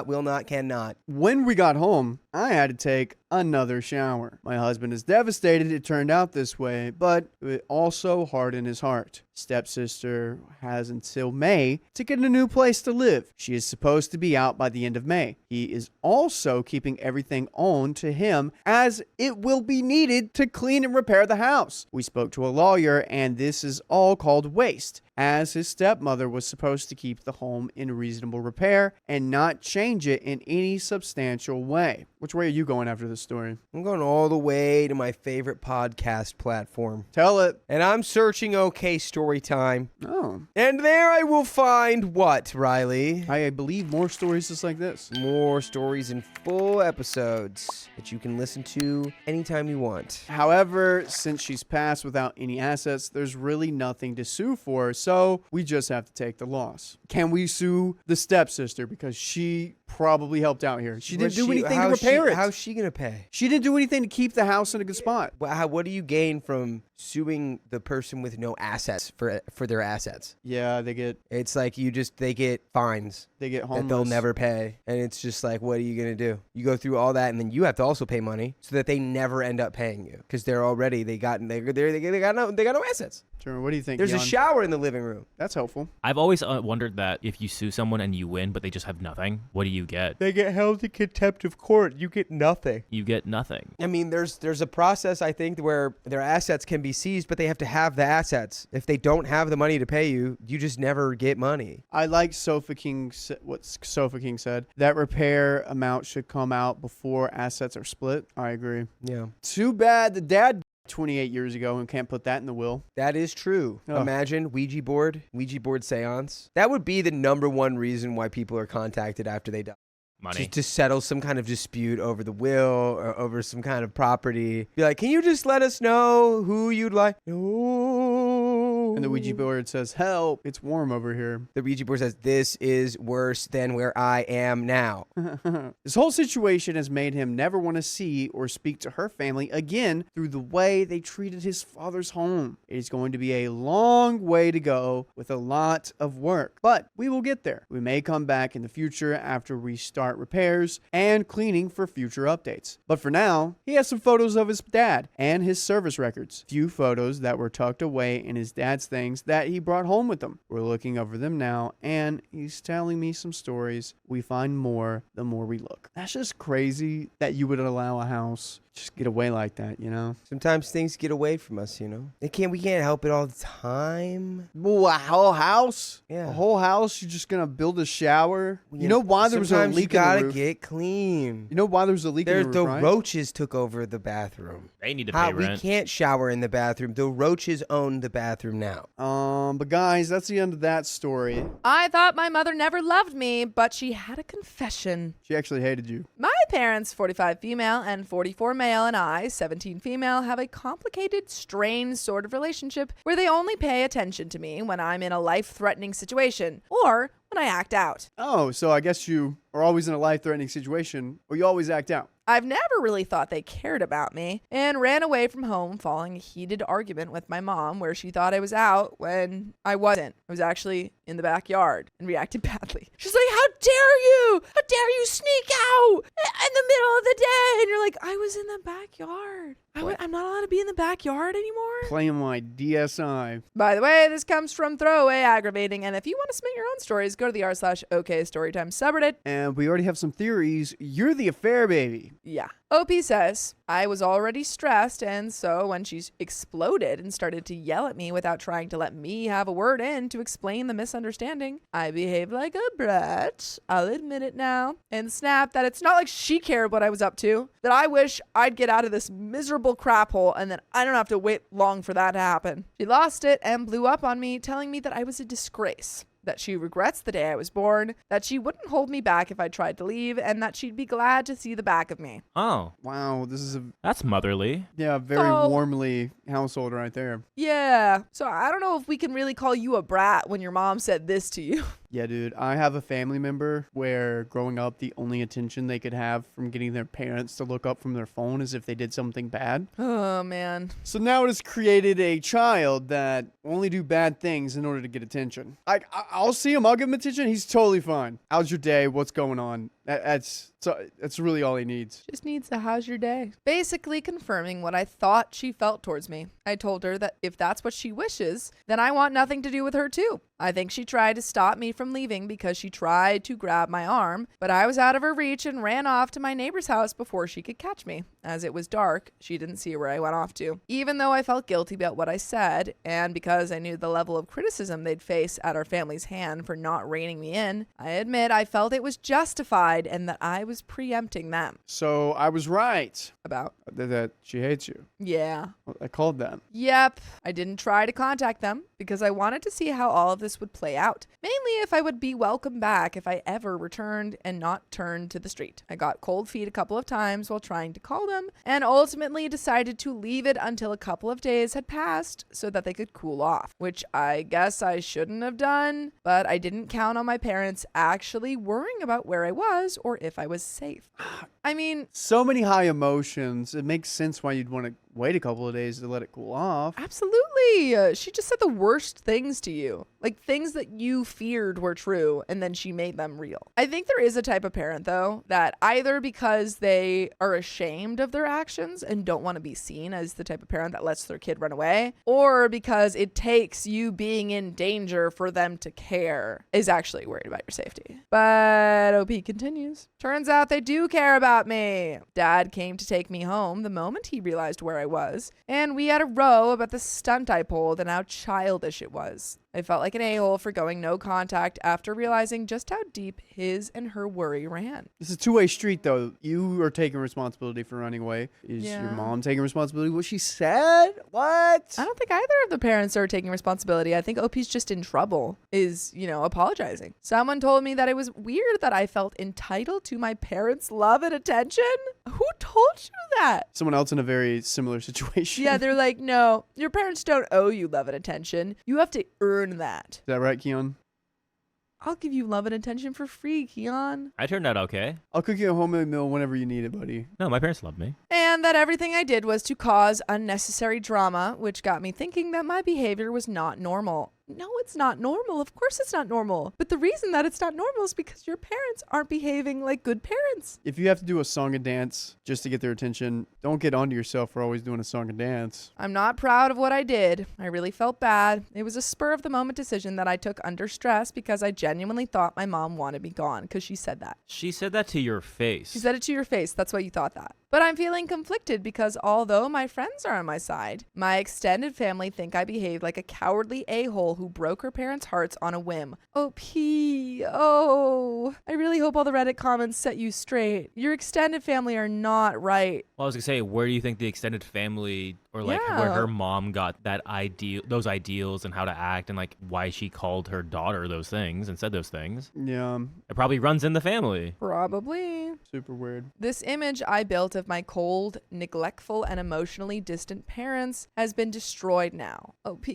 will not, cannot. When we got home, I had to take another shower. My husband is devastated it turned out this way, but it also hardened his heart. Stepsister has until May to get a new place to live. She is supposed to be out by the end of May. He is also keeping everything on to him as it will be needed to clean and repair the house. We spoke to a lawyer and this is all called waste, as his stepmother was supposed to keep the home in reasonable repair and not change it in any substantial way. Which way are you going after this story? I'm going all the way to my favorite podcast platform. Tell it. And I'm searching OK Storytime. Oh. And there I will find what, Riley? I believe more stories just like this. More stories in full episodes that you can listen to anytime you want. However, since she's passed without any assets, there's really nothing to sue for, so we just have to take the loss. Can we sue the stepsister because she probably helped out here? She didn't do anything to repair it. How's she going to pay? She didn't do anything to keep the house in a good spot. What do you gain from suing the person with no assets for their assets? Yeah, they get It's like they get fines homeless. that they'll never pay. And it's just like, what are you going to do? You go through all that and then you have to also pay money so that they never end up paying you because they got no assets. Jeremy, what do you think? There's Jan? a shower in the living room. That's helpful. I've always wondered that if you sue someone and you win, but they just have nothing, what do you get? They get held in contempt of court. You get nothing. You get nothing. I mean, there's a process, I think, where their assets can be seized, but they have to have the assets. If they don't have the money to pay you, you just never get money. I like what Sofa King said. That repair amount should come out before assets are split. I agree. Yeah. Too bad the dad 28 years ago and can't put that in the will. That is true. Oh. Imagine Ouija board seance. That would be the number one reason why people are contacted after they die. Money. To settle some kind of dispute over the will or over some kind of property. Be like, can you just let us know who you'd like? No. And the Ouija board says, help, it's warm over here. The Ouija board says, this is worse than where I am now. This whole situation has made him never want to see or speak to her family again through the way they treated his father's home. It is going to be a long way to go with a lot of work, but we will get there. We may come back in the future after we start repairs and cleaning for future updates. But for now, he has some photos of his dad and his service records. Few photos that were tucked away in his dad's things that he brought home with him. We're looking over them now, and he's telling me some stories. We find more the more we look. That's just crazy that you would allow a house just get away like that, you know? Sometimes things get away from us, we can't help it all the time. Well, a whole house? Yeah. A whole house? You're just gonna build a shower? You know why there was a Sometimes leak you in the gotta roof? get clean. You know why there was a leak in the roof, The right? roaches took over the bathroom. They need to pay We rent. can't shower in the bathroom. The roaches own the bathroom now. But guys, that's the end of that story. I thought my mother never loved me, but she had a confession. She actually hated you. My parents, 45 female and 44 male, and I, 17 female, have a complicated, strained sort of relationship where they only pay attention to me when I'm in a life-threatening situation or when I act out. Oh, so I guess you are always in a life-threatening situation, or you always act out. I've never really thought they cared about me and ran away from home following a heated argument with my mom where she thought I was out when I wasn't. I was actually in the backyard and reacted badly. She's like, how dare you? How dare you sneak out in the middle of the day? And you're like, I was in the backyard. I'm not allowed to be in the backyard anymore. Playing my DSI. By the way, this comes from Throwaway Aggravating. And if you want to submit your own stories, go to the r/OK Storytime subreddit. And we already have some theories. You're the affair baby. Yeah. OP says, I was already stressed, and so when she exploded and started to yell at me without trying to let me have a word in to explain the misunderstanding, I behaved like a brat, I'll admit it now, and snapped that it's not like she cared what I was up to, that I wish I'd get out of this miserable crap hole and that I don't have to wait long for that to happen. She lost it and blew up on me, telling me that I was a disgrace. that she regrets the day I was born, that she wouldn't hold me back if I tried to leave, and that she'd be glad to see the back of me. Oh, Wow, this is a that's motherly. very So- warmly household right there. Yeah, so I don't know if we can really call you a brat when your mom said this to you. Yeah, dude. I have a family member where growing up, the only attention they could have from getting their parents to look up from their phone is if they did something bad. Oh, man. So now it has created a child that only do bad things in order to get attention. I'll see him. I'll give him attention. He's totally fine. How's your day? What's going on? That's really all he needs. Just needs a how's your day. Basically confirming what I thought she felt towards me. I told her that if that's what she wishes, then I want nothing to do with her too. I think she tried to stop me from leaving because she tried to grab my arm, but I was out of her reach and ran off to my neighbor's house before she could catch me. As it was dark, she didn't see where I went off to. Even though I felt guilty about what I said, and because I knew the level of criticism they'd face at our family's hand for not reining me in, I admit I felt it was justified and that I was preempting them. So I was right About? that she hates you. Yeah. I called that. Yep. I didn't try to contact them because I wanted to see how all of this would play out. Mainly if I would be welcome back if I ever returned and not turned to the street. I got cold feet a couple of times while trying to call them and ultimately decided to leave it until a couple of days had passed so that they could cool off, which I guess I shouldn't have done, but I didn't count on my parents actually worrying about where I was or if I was safe. I mean, So many high emotions. It makes sense why you'd want to wait a couple of days to let it cool off. absolutely. She just said the worst things to you, like things that you feared were true, and then she made them real. I think there is a type of parent, though, that either because they are ashamed of their actions and don't want to be seen as the type of parent that lets their kid run away, or because it takes you being in danger for them to care, is actually worried about your safety. But OP continues. Turns out they do care about me. Dad came to take me home the moment he realized where I was, and we had a row about the stunt I pulled and how childish it was. I felt like an a-hole for going no contact after realizing just how deep his and her worry ran. This is a two-way street, though. You are taking responsibility for running away. Is Yeah. your mom taking responsibility? What she said? What? I don't think either of the parents are taking responsibility. I think OP's just in trouble, is, apologizing. Someone told me that it was weird that I felt entitled to my parents' love and attention. Who told you that? Someone else in a very similar situation. Yeah, they're like, no, your parents don't owe you love and attention. You have to earn that. Is that right, Keon? I'll give you love and attention for free, Keon. I turned out okay. I'll cook you a homemade meal whenever you need it, buddy. No, my parents love me. And that everything I did was to cause unnecessary drama, which got me thinking that my behavior was not normal. No, it's not normal. Of course it's not normal. But the reason that it's not normal is because your parents aren't behaving like good parents. If you have to do a song and dance just to get their attention, don't get onto yourself for always doing a song and dance. I'm not proud of what I did. I really felt bad. It was a spur of the moment decision that I took under stress because I genuinely thought my mom wanted me gone because she said that. She said that to your face. She said it to your face. That's why you thought that. But I'm feeling conflicted because although my friends are on my side, my extended family think I behaved like a cowardly a-hole who broke her parents' hearts on a whim. OP. Oh, I really hope all the Reddit comments set you straight. Your extended family are not right. Well, I was gonna say, where do you think the extended family, or like where Yeah. her mom got that those ideals and how to act, and like why she called her daughter those things and said those things? Yeah, It probably runs in the family. Probably. super weird. This image I built of my cold, neglectful, and emotionally distant parents has been destroyed now. OP.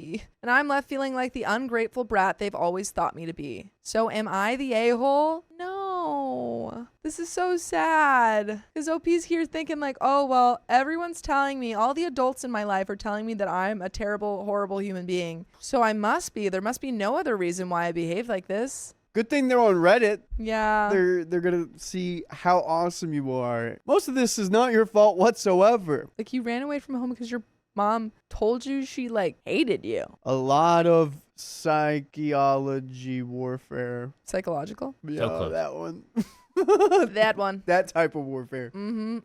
And I'm left feeling like the ungrateful brat they've always thought me to be. So am I the a-hole? No. This is so sad. Because OP's here thinking like, oh, well, everyone's telling me, all the adults in my life are telling me that I'm a terrible, horrible human being. So there must be no other reason why I behave like this. Good thing they're on Reddit. Yeah. They're gonna see how awesome you are. Most of this is not your fault whatsoever. Like you ran away from home because your mom told you she hated you. A lot of psychology warfare. Psychological? Yeah, close. that one. That one. That type of warfare.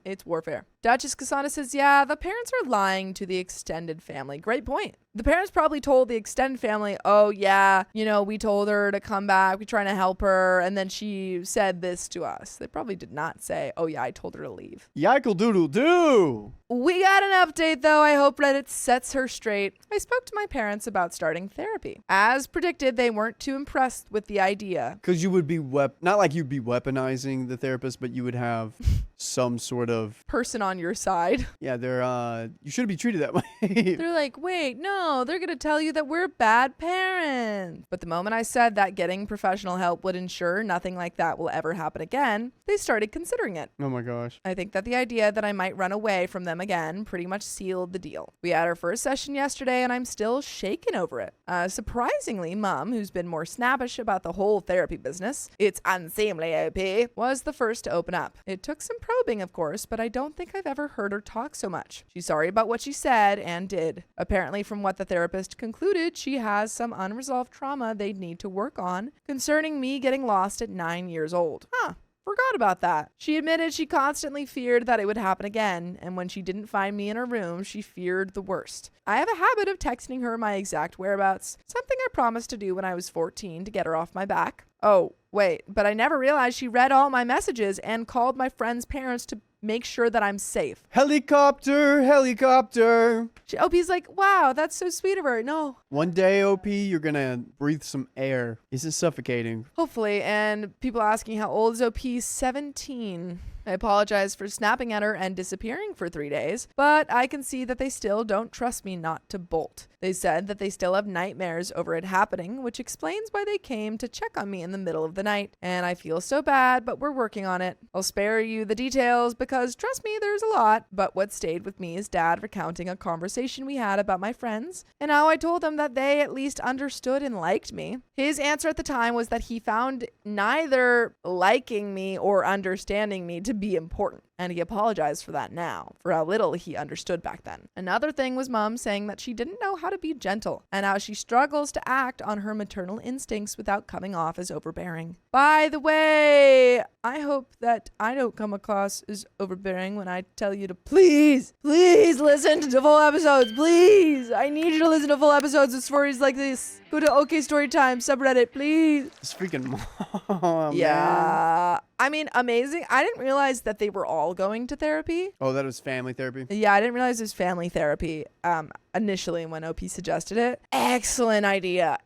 It's warfare. Duchess Kasana says, yeah, the parents are lying to the extended family. Great point. The parents probably told the extended family, oh, yeah, we told her to come back. We're trying to help her. And then she said this to us. They probably did not say, oh, yeah, I told her to leave. Yikel doodle doo. We got an update, though. I hope Reddit sets her straight. I spoke to my parents about starting therapy. As predicted, they weren't too impressed with the idea. Because you would be not like you'd be weaponizing the therapist, but you would have some sort of person on your side. Yeah, you shouldn't be treated that way. They're like, wait, no, they're going to tell you that we're bad parents. But the moment I said that getting professional help would ensure nothing like that will ever happen again, they started considering it. Oh my gosh. I think that the idea that I might run away from them again pretty much sealed the deal. We had our first session yesterday and I'm still shaken over it. Surprisingly, Mom, who's been more snappish about the whole therapy business, it's unseemly, OP, was the first to open up. It took some probing, of course, but I don't think I've ever heard her talk so much. She's sorry about what she said and did. Apparently, from what the therapist concluded, she has some unresolved trauma they'd need to work on concerning me getting lost at 9 years old. Forgot about that. She admitted she constantly feared that it would happen again, and when she didn't find me in her room, she feared the worst. I have a habit of texting her my exact whereabouts, something I promised to do when I was 14 to get her off my back. Oh, wait, but I never realized she read all my messages and called my friends' parents to make sure that I'm safe. Helicopter. OP's like, wow, that's so sweet of her. No. One day, OP, you're going to breathe some air. Is it suffocating? Hopefully. And people asking how old is OP? 17. I apologize for snapping at her and disappearing for 3 days, but I can see that they still don't trust me not to bolt. They said that they still have nightmares over it happening, which explains why they came to check on me in the middle of the night. And I feel so bad, but we're working on it. I'll spare you the details because, trust me, there's a lot. But what stayed with me is Dad recounting a conversation we had about my friends and how I told them that they at least understood and liked me. His answer at the time was that he found neither liking me or understanding me to be important. And he apologized for that now, for how little he understood back then. Another thing was Mom saying that she didn't know how to be gentle and how she struggles to act on her maternal instincts without coming off as overbearing. By the way, I hope that I don't come across as overbearing when I tell you to please listen to full episodes. Please. I need you to listen to full episodes of stories like this. Go to OK Storytime subreddit, please. It's freaking mom. Yeah. Man. I mean, amazing. I didn't realize that they were all going to therapy. Oh, that was family therapy? Yeah, I didn't realize it was family therapy initially when OP suggested it. Excellent idea.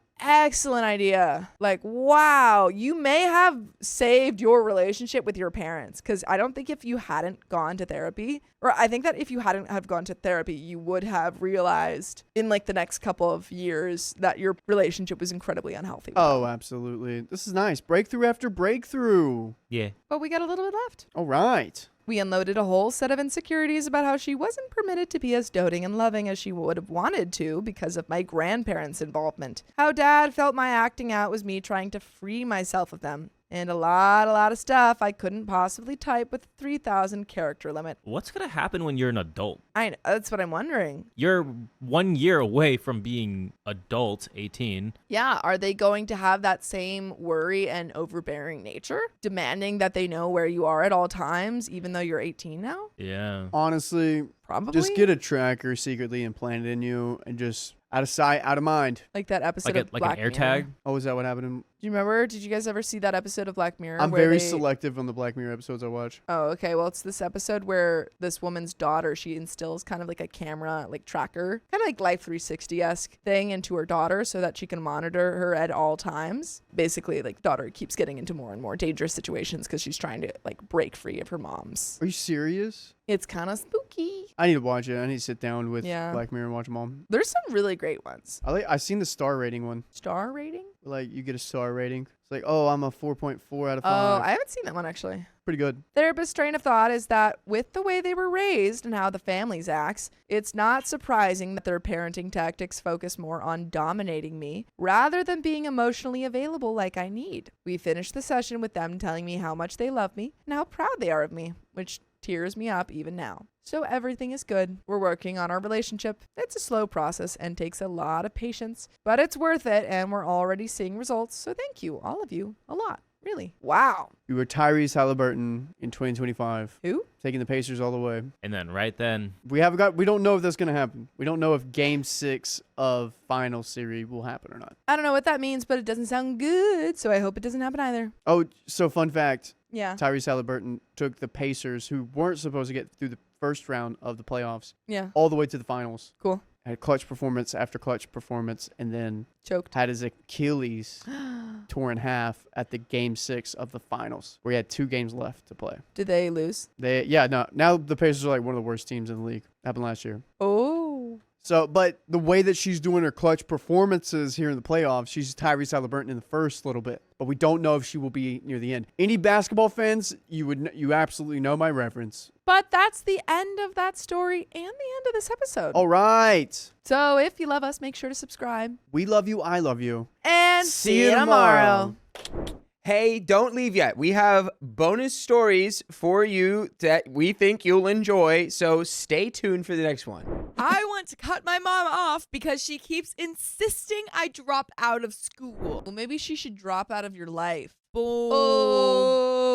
Like, wow, you may have saved your relationship with your parents, because I don't think if you hadn't gone to therapy, or I think that if you hadn't have gone to therapy, you would have realized in like the next couple of years that your relationship was incredibly unhealthy. Oh, absolutely. This is nice. Breakthrough after breakthrough. Yeah. But we got a little bit left. All right. We unloaded a whole set of insecurities about how she wasn't permitted to be as doting and loving as she would have wanted to because of my grandparents' involvement. How Dad felt my acting out was me trying to free myself of them. And a lot of stuff I couldn't possibly type with a 3,000 character limit. What's going to happen when you're an adult? I know, that's what I'm wondering. You're 1 year away from being adult, 18. Yeah, are they going to have that same worry and overbearing nature? Demanding that they know where you are at all times, even though you're 18 now? Yeah. Honestly, probably. Just get a tracker secretly implanted in you and just out of sight, out of mind. Like that episode of Black Like an air Mirror. tag? Oh, is that what happened in... Do you remember? Did you guys ever see that episode of Black Mirror? I'm very selective on the Black Mirror episodes I watch. Oh, okay. Well, it's this episode where this woman's daughter, she instills kind of like a camera, like tracker, kind of like Life 360-esque thing into her daughter so that she can monitor her at all times. Basically, like, daughter keeps getting into more and more dangerous situations because she's trying to like break free of her mom's. Are you serious? It's kind of spooky. I need to watch it. I need to sit down with Yeah. Black Mirror and watch them all. There's some really great ones. I've seen the star rating one. Star rating? Like, you get a star rating. It's like, oh, I'm a 4.4 out of 5. Oh, I haven't seen that one actually. Pretty good. Therapist's train of thought is that with the way they were raised and how the families acts, it's not surprising that their parenting tactics focus more on dominating me rather than being emotionally available like I need. We finished the session with them telling me how much they love me and how proud they are of me, which tears me up even now. So everything is good. We're working on our relationship. It's a slow process and takes a lot of patience, but it's worth it and we're already seeing results. So thank you, all of you, a lot. Really? Wow. You were Tyrese Halliburton in 2025. Who? Taking the Pacers all the way. And then right then, We don't know if that's going to happen. We don't know if game 6 of final series will happen or not. I don't know what that means, but it doesn't sound good, so I hope it doesn't happen either. Oh, so fun fact. Yeah. Tyrese Halliburton took the Pacers, who weren't supposed to get through the first round of the playoffs, Yeah. all the way to the finals. Cool. Had clutch performance after clutch performance, and then Choked. had his Achilles tore in half at the game 6 of the finals, where he had 2 games left to play. Did they lose? Now the Pacers are like one of the worst teams in the league. Happened last year. Oh. So, but the way that she's doing her clutch performances here in the playoffs, she's Tyrese Halliburton in the first little bit, but we don't know if she will be near the end. Any basketball fans, you absolutely know my reference. But that's the end of that story and the end of this episode. All right. So if you love us, make sure to subscribe. We love you. I love you. And See you tomorrow. Hey, don't leave yet. We have bonus stories for you that we think you'll enjoy, so stay tuned for the next one. I want to cut my mom off because she keeps insisting I drop out of school. Well, maybe she should drop out of your life. Boom.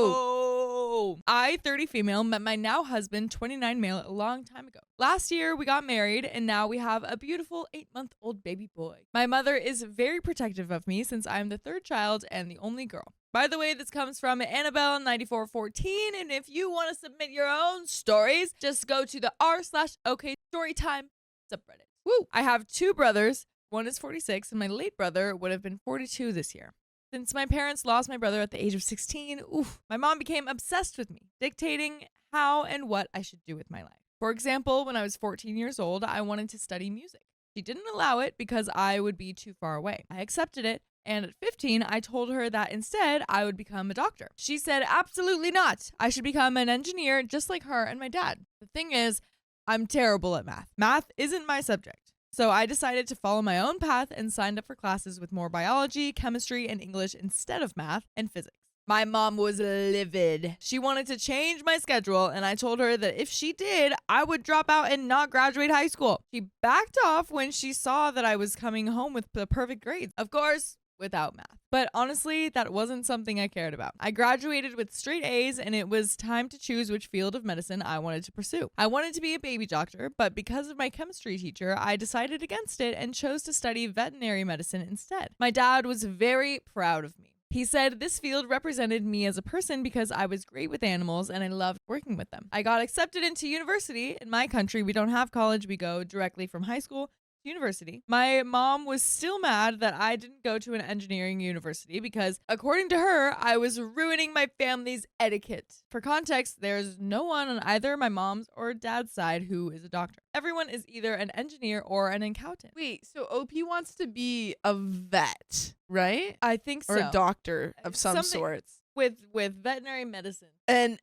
Oh. I, 30 female, met my now husband, 29 male, a long time ago. Last year, we got married, and now we have a beautiful 8-month-old baby boy. My mother is very protective of me since I'm the third child and the only girl. By the way, this comes from Annabelle9414, and if you want to submit your own stories, just go to the r/OK Storytime subreddit. Woo! I have 2 brothers. One is 46, and my late brother would have been 42 this year. Since my parents lost my brother at the age of 16, my mom became obsessed with me, dictating how and what I should do with my life. For example, when I was 14 years old, I wanted to study music. She didn't allow it because I would be too far away. I accepted it, and at 15, I told her that instead I would become a doctor. She said, absolutely not. I should become an engineer just like her and my dad. The thing is, I'm terrible at math. Math isn't my subject. So I decided to follow my own path and signed up for classes with more biology, chemistry, and English instead of math and physics. My mom was livid. She wanted to change my schedule, and I told her that if she did, I would drop out and not graduate high school. She backed off when she saw that I was coming home with the perfect grades. Of course, without math. But honestly, that wasn't something I cared about. I graduated with straight A's, and it was time to choose which field of medicine I wanted to pursue. I wanted to be a baby doctor, but because of my chemistry teacher, I decided against it and chose to study veterinary medicine instead. My dad was very proud of me. He said this field represented me as a person because I was great with animals and I loved working with them. I got accepted into university. In my country, we don't have college. We go directly from high school to university. My mom was still mad that I didn't go to an engineering university because, according to her, I was ruining my family's etiquette. For context, there's no one on either my mom's or dad's side who is a doctor. Everyone is either an engineer or an accountant. Wait, so OP wants to be a vet, right? I think so. Or a doctor of some Something- sorts. With veterinary medicine. And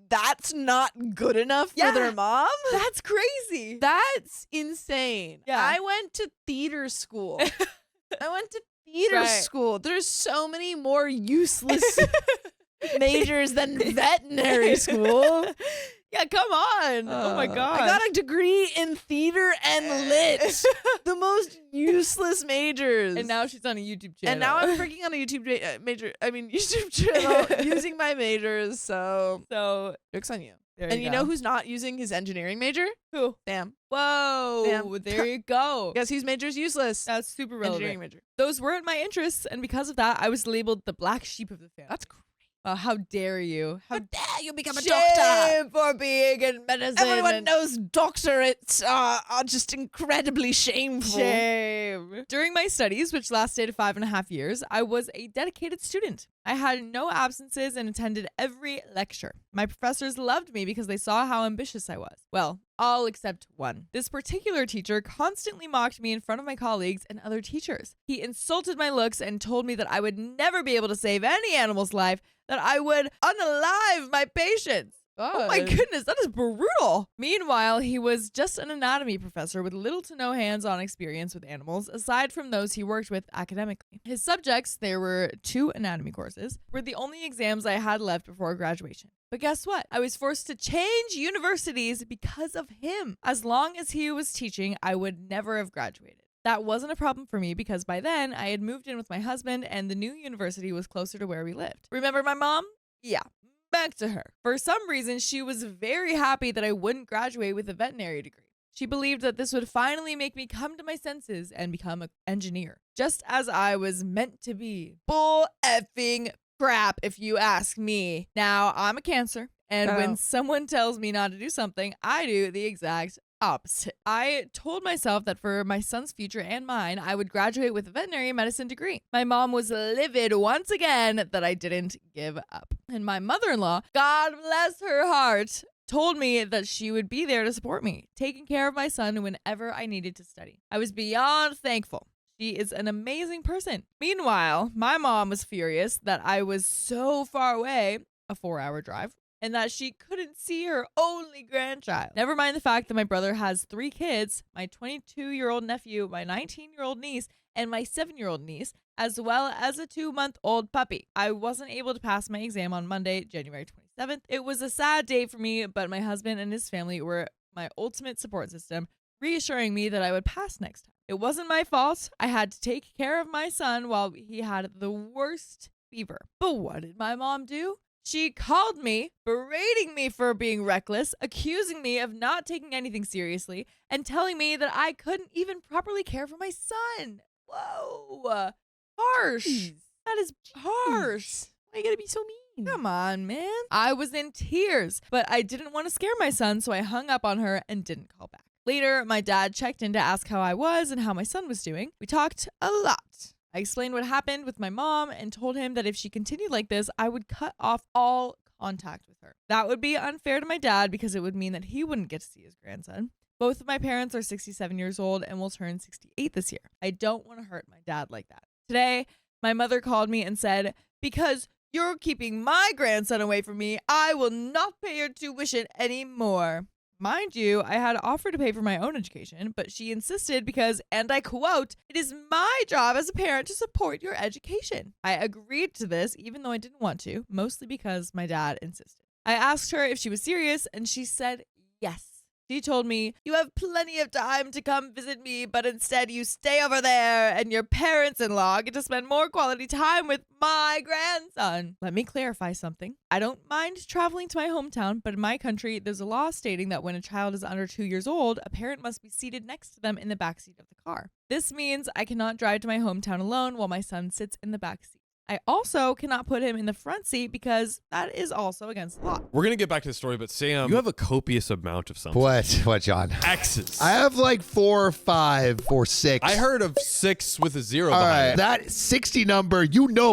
that's not good enough Yeah. for their mom? That's crazy. That's insane. Yeah. I went to theater school. Right. School. There's so many more useless majors than veterinary school. Yeah, come on. Oh my God. I got a degree in theater and lit. The most useless majors. And now she's on a YouTube channel. And now I'm freaking on a YouTube YouTube channel using my majors. So joke's on you. There You know who's not using his engineering major? who? Sam. Whoa. Damn. There you go. Guess whose major's useless? That's super Engineering relevant. major. Those weren't my interests, and because of that, I was labeled the black sheep of the family. That's crazy. How dare you? How dare you become a shame doctor? for being in medicine. Everyone and knows doctorates are just incredibly shameful. Shame. During my studies, which lasted 5.5 years, I was a dedicated student. I had no absences and attended every lecture. My professors loved me because they saw how ambitious I was. Well, all except one. This particular teacher constantly mocked me in front of my colleagues and other teachers. He insulted my looks and told me that I would never be able to save any animal's life, that I would unalive my patients. Oh my goodness, that is brutal. Meanwhile, he was just an anatomy professor with little to no hands-on experience with animals, aside from those he worked with academically. His subjects, there were 2 anatomy courses, were the only exams I had left before graduation. But guess what? I was forced to change universities because of him. As long as he was teaching, I would never have graduated. That wasn't a problem for me because by then I had moved in with my husband and the new university was closer to where we lived. Remember my mom? Yeah. Back to her. For some reason, she was very happy that I wouldn't graduate with a veterinary degree. She believed that this would finally make me come to my senses and become an engineer, just as I was meant to be. Bull effing crap, if you ask me. Now, I'm a Cancer, and when someone tells me not to do something, I do the exact opposite. I told myself that for my son's future and mine, I would graduate with a veterinary medicine degree. My mom was livid once again that I didn't give up. And my mother-in-law, God bless her heart, told me that she would be there to support me, taking care of my son whenever I needed to study. I was beyond thankful. She is an amazing person. Meanwhile, my mom was furious that I was so far away, a 4-hour drive, and that she couldn't see her only grandchild. Never mind the fact that my brother has 3 kids, my 22-year-old nephew, my 19-year-old niece, and my 7-year-old niece, as well as a 2-month-old puppy. I wasn't able to pass my exam on Monday, January 27th. It was a sad day for me, but my husband and his family were my ultimate support system, reassuring me that I would pass next time. It wasn't my fault. I had to take care of my son while he had the worst fever. But what did my mom do? She called me, berating me for being reckless, accusing me of not taking anything seriously, and telling me that I couldn't even properly care for my son. Whoa. Harsh. That is harsh. Why you gotta be so mean? Come on, man. I was in tears, but I didn't want to scare my son, so I hung up on her and didn't call back. Later, my dad checked in to ask how I was and how my son was doing. We talked a lot. I explained what happened with my mom and told him that if she continued like this, I would cut off all contact with her. That would be unfair to my dad because it would mean that he wouldn't get to see his grandson. Both of my parents are 67 years old and will turn 68 this year. I don't want to hurt my dad like that. Today, my mother called me and said, because you're keeping my grandson away from me, I will not pay your tuition anymore. Mind you, I had offered to pay for my own education, but she insisted because, and I quote, it is my job as a parent to support your education. I agreed to this even though I didn't want to, mostly because my dad insisted. I asked her if she was serious, and she said yes. She told me, you have plenty of time to come visit me, but instead you stay over there and your parents-in-law get to spend more quality time with my grandson. Let me clarify something. I don't mind traveling to my hometown, but in my country, there's a law stating that when a child is under 2 years old, a parent must be seated next to them in the backseat of the car. This means I cannot drive to my hometown alone while my son sits in the backseat. I also cannot put him in the front seat because that is also against the law. We're going to get back to the story, but Sam, you have a copious amount of something. What, John? X's. I have like 4 or 5 or 6. I heard of 6 with a 0 All behind right, it. that 60 number,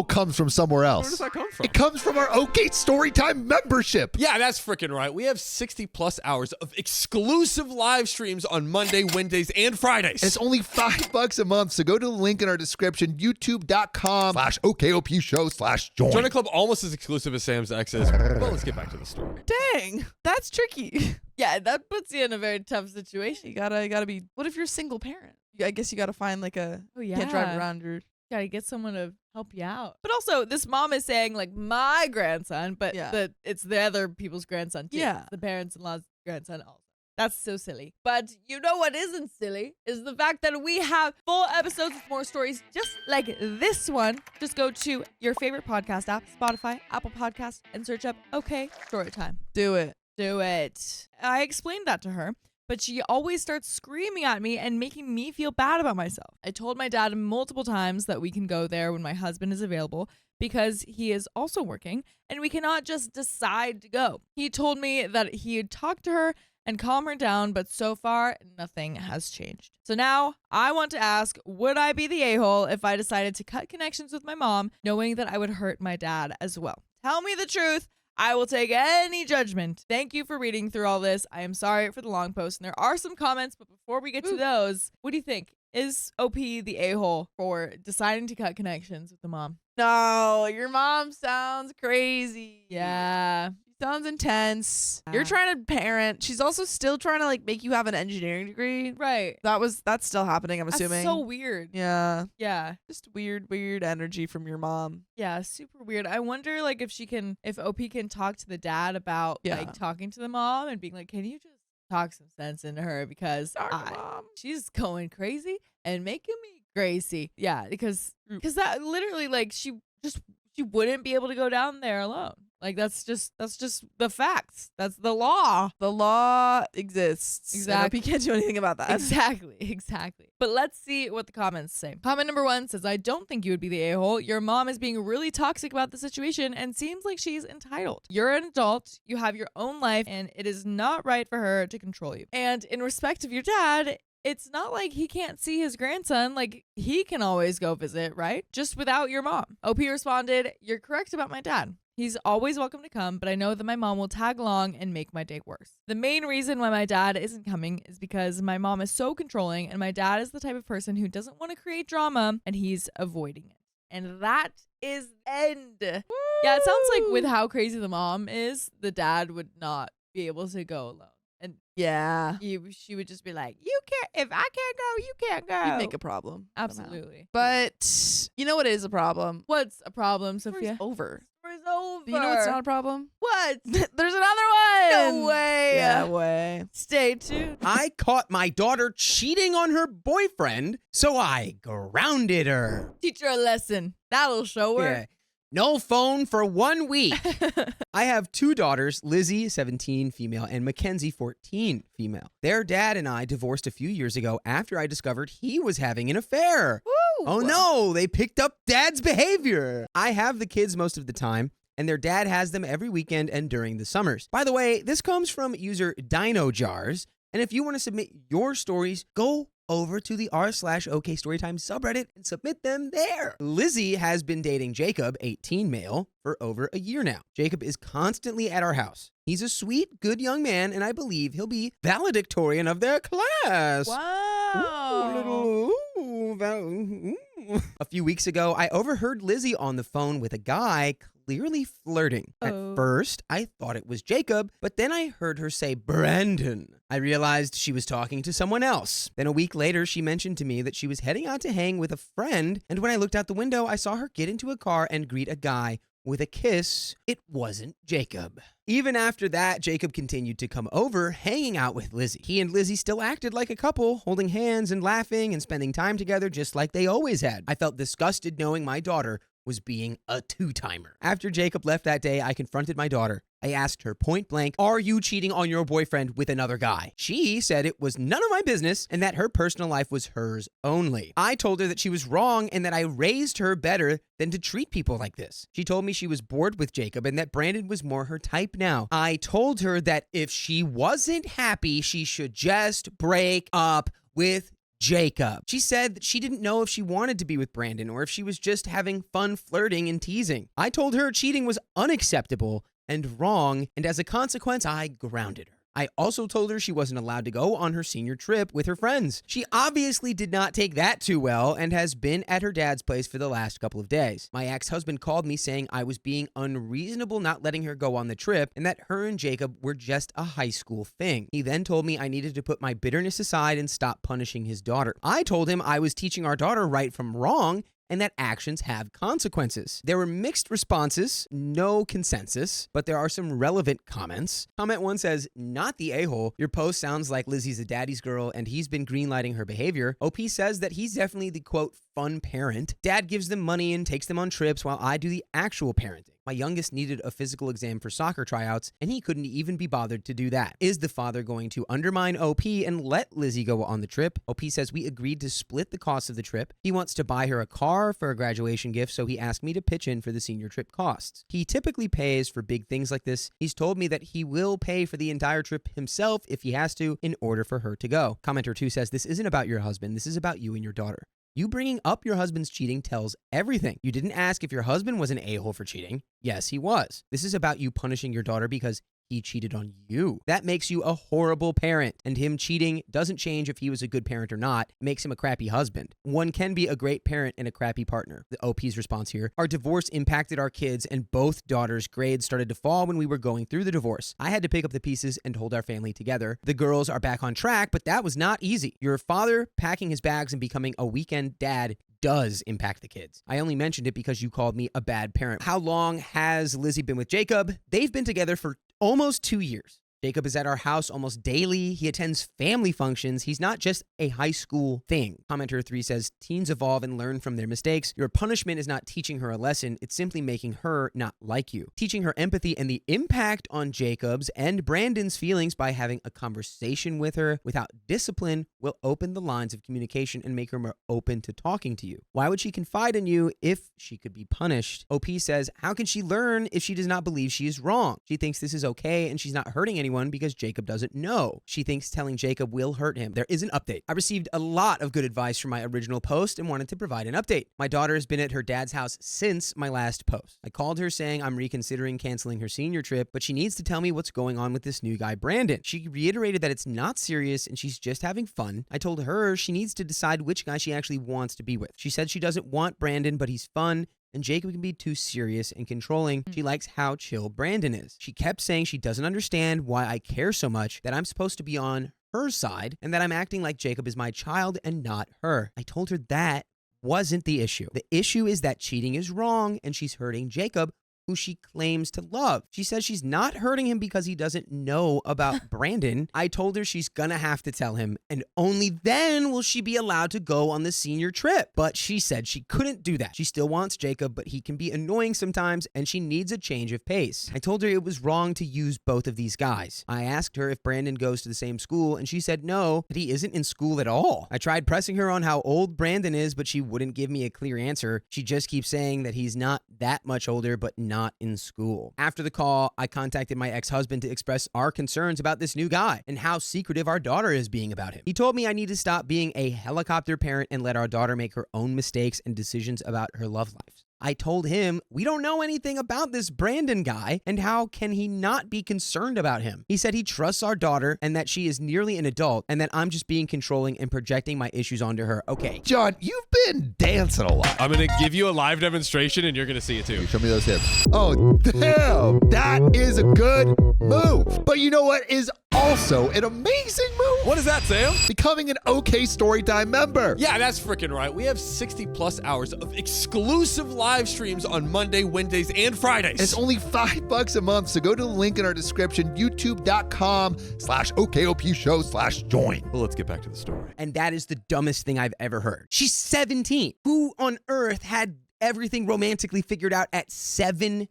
comes from somewhere else. Where does that come from? It comes from our OK Storytime membership. Yeah, that's freaking right. We have 60 plus hours of exclusive live streams on Monday, Wednesdays, and Fridays. It's only $5 a month, so go to the link in our description, youtube.com/OKOP show/join. Join a club almost as exclusive as Sam's X's. Well, let's get back to the story. Dang, that's tricky. Yeah, that puts you in a very tough situation. You gotta be. What if you're a single parent? I guess you gotta find like a. Oh, yeah. Can't drive around your. Gotta get someone to help you out. But also, this mom is saying, like, my grandson, but it's the other people's grandson, too. Yeah. It's the parents-in-law's grandson also. That's so silly. But you know what isn't silly is the fact that we have full episodes with more stories just like this one. Just go to your favorite podcast app, Spotify, Apple Podcasts, and search up OK Storytime. Do it. Do it. I explained that to her, but she always starts screaming at me and making me feel bad about myself. I told my dad multiple times that we can go there when my husband is available because he is also working and we cannot just decide to go. He told me that he had talked to her and calm her down, but so far, nothing has changed. So now I want to ask, would I be the a-hole if I decided to cut connections with my mom, knowing that I would hurt my dad as well? Tell me the truth. I will take any judgment. Thank you for reading through all this. I am sorry for the long post, and there are some comments, but before we get to those, what do you think? Is OP the a-hole for deciding to cut connections with the mom? No, your mom sounds crazy. Yeah. Sounds intense. You're trying to parent. She's also still trying to like make you have an engineering degree. Right. That's still happening, I'm assuming. That's so weird. Yeah. Yeah. Just weird energy from your mom. Yeah, super weird. I wonder like if OP can talk to the dad about like talking to the mom and being like, can you just talk some sense into her because she's going crazy and making me crazy. Yeah, because that literally, like, she wouldn't be able to go down there alone. Like, that's just the facts. That's the law. The law exists. Exactly. You can't do anything about that. Exactly. But let's see what the comments say. Comment number 1 says, I don't think you would be the a-hole. Your mom is being really toxic about the situation and seems like she's entitled. You're an adult. You have your own life, and it is not right for her to control you. And in respect of your dad, it's not like he can't see his grandson. Like, he can always go visit, right? Just without your mom. OP responded, you're correct about my dad. He's always welcome to come, but I know that my mom will tag along and make my day worse. The main reason why my dad isn't coming is because my mom is so controlling, and my dad is the type of person who doesn't want to create drama, and he's avoiding it. And that is end. Woo! Yeah, it sounds like with how crazy the mom is, the dad would not be able to go alone. And Yeah. she would just be like, you can't, if I can't go, you can't go. You'd make a problem. somehow. Absolutely. But you know what is a problem? What's a problem, Story's Sophia? over. Story's over. Do you know what's not a problem? What? There's another one. No way. Yeah, way. Stay tuned. I caught my daughter cheating on her boyfriend, so I grounded her. Teach her a lesson. That'll show her. Yeah. No phone for 1 week. I have 2 daughters, Lizzie, 17, female, and Mackenzie, 14, female. Their dad and I divorced a few years ago after I discovered he was having an affair. Woo. Oh no, they picked up dad's behavior. I have the kids most of the time, and their dad has them every weekend and during the summers. By the way, this comes from user Dino Jars, and if you want to submit your stories, go over to the r/OK Storytime subreddit and submit them there. Lizzie has been dating Jacob, 18 male, for over a year now. Jacob is constantly at our house. He's a sweet, good young man, and I believe he'll be valedictorian of their class. Wow. A few weeks ago, I overheard Lizzie on the phone with a guy clearly flirting. At first, I thought it was Jacob, but then I heard her say Brandon. I realized she was talking to someone else. Then a week later, she mentioned to me that she was heading out to hang with a friend, and when I looked out the window, I saw her get into a car and greet a guy with a kiss. It wasn't Jacob. Even after that, Jacob continued to come over, hanging out with Lizzie. He and Lizzie still acted like a couple, holding hands and laughing and spending time together just like they always had. I felt disgusted knowing my daughter was being a two-timer. After Jacob left that day, I confronted my daughter. I asked her point blank, "Are you cheating on your boyfriend with another guy?" She said it was none of my business and that her personal life was hers only. I told her that she was wrong and that I raised her better than to treat people like this. She told me she was bored with Jacob and that Brandon was more her type now. I told her that if she wasn't happy, she should just break up with Jacob. She said that she didn't know if she wanted to be with Brandon or if she was just having fun flirting and teasing. I told her cheating was unacceptable and wrong, and as a consequence, I grounded her. I also told her she wasn't allowed to go on her senior trip with her friends. She obviously did not take that too well and has been at her dad's place for the last couple of days. My ex-husband called me saying I was being unreasonable not letting her go on the trip and that her and Jacob were just a high school thing. He then told me I needed to put my bitterness aside and stop punishing his daughter. I told him I was teaching our daughter right from wrong and that actions have consequences. There were mixed responses, no consensus, but there are some relevant comments. Comment 1 says, "Not the a-hole. Your post sounds like Lizzie's a daddy's girl and he's been greenlighting her behavior." OP says that he's definitely the, quote, fun parent. Dad gives them money and takes them on trips while I do the actual parenting. My youngest needed a physical exam for soccer tryouts, and he couldn't even be bothered to do that. Is the father going to undermine OP and let Lizzie go on the trip? OP says we agreed to split the cost of the trip. He wants to buy her a car for a graduation gift, so he asked me to pitch in for the senior trip costs. He typically pays for big things like this. He's told me that he will pay for the entire trip himself if he has to in order for her to go. Commenter 2 says, "This isn't about your husband. This is about you and your daughter. You bringing up your husband's cheating tells everything. You didn't ask if your husband was an a-hole for cheating. Yes, he was. This is about you punishing your daughter because he cheated on you. That makes you a horrible parent, and him cheating doesn't change if he was a good parent or not. It makes him a crappy husband. One can be a great parent and a crappy partner." The OP's response here, "Our divorce impacted our kids, and both daughters' grades started to fall when we were going through the divorce. I had to pick up the pieces and hold our family together. The girls are back on track, but that was not easy. Your father packing his bags and becoming a weekend dad does impact the kids. I only mentioned it because you called me a bad parent." How long has Lizzie been with Jacob? They've been together for almost 2 years. Jacob is at our house almost daily. He attends family functions. He's not just a high school thing. Commenter 3 says, teens evolve and learn from their mistakes. Your punishment is not teaching her a lesson. It's simply making her not like you. Teaching her empathy and the impact on Jacob's and Brandon's feelings by having a conversation with her without discipline will open the lines of communication and make her more open to talking to you. Why would she confide in you if she could be punished? OP says, how can she learn if she does not believe she is wrong? She thinks this is okay and she's not hurting anyone because Jacob doesn't know. She thinks telling Jacob will hurt him. There is an update. I received a lot of good advice from my original post and wanted to provide an update. My daughter has been at her dad's house since my last post. I called her saying I'm reconsidering canceling her senior trip, but she needs to tell me what's going on with this new guy, Brandon. She reiterated that it's not serious and she's just having fun. I told her she needs to decide which guy she actually wants to be with. She said she doesn't want Brandon, but he's fun, and Jacob can be too serious and controlling. She likes how chill Brandon is. She kept saying she doesn't understand why I care so much, that I'm supposed to be on her side, and that I'm acting like Jacob is my child and not her. I told her that wasn't the issue. The issue is that cheating is wrong and she's hurting Jacob, who she claims to love. She says she's not hurting him because he doesn't know about Brandon. I told her she's gonna have to tell him, and only then will she be allowed to go on the senior trip. But she said she couldn't do that. She still wants Jacob, but he can be annoying sometimes, and she needs a change of pace. I told her it was wrong to use both of these guys. I asked her if Brandon goes to the same school, and she said no, that he isn't in school at all. I tried pressing her on how old Brandon is, but she wouldn't give me a clear answer. She just keeps saying that he's not that much older, but not in school. After the call, I contacted my ex-husband to express our concerns about this new guy and how secretive our daughter is being about him. He told me I need to stop being a helicopter parent and let our daughter make her own mistakes and decisions about her love life. I told him we don't know anything about this Brandon guy, and how can he not be concerned about him? He said he trusts our daughter and that she is nearly an adult, and that I'm just being controlling and projecting my issues onto her. Okay. John, you've been dancing a lot. I'm going to give you a live demonstration and you're going to see it too. Show me those hips. Oh, damn. That is a good move. But you know what is also an amazing move? What is that, Sam? Becoming an OK Storytime member. Yeah, that's freaking right. We have 60 plus hours of exclusive live streams on Monday, Wednesdays, and Fridays. And it's only $5 a month, so go to the link in our description, youtube.com/OKOP show/join. Well, let's get back to the story. And that is the dumbest thing I've ever heard. She's 17. Who on earth had everything romantically figured out at 17?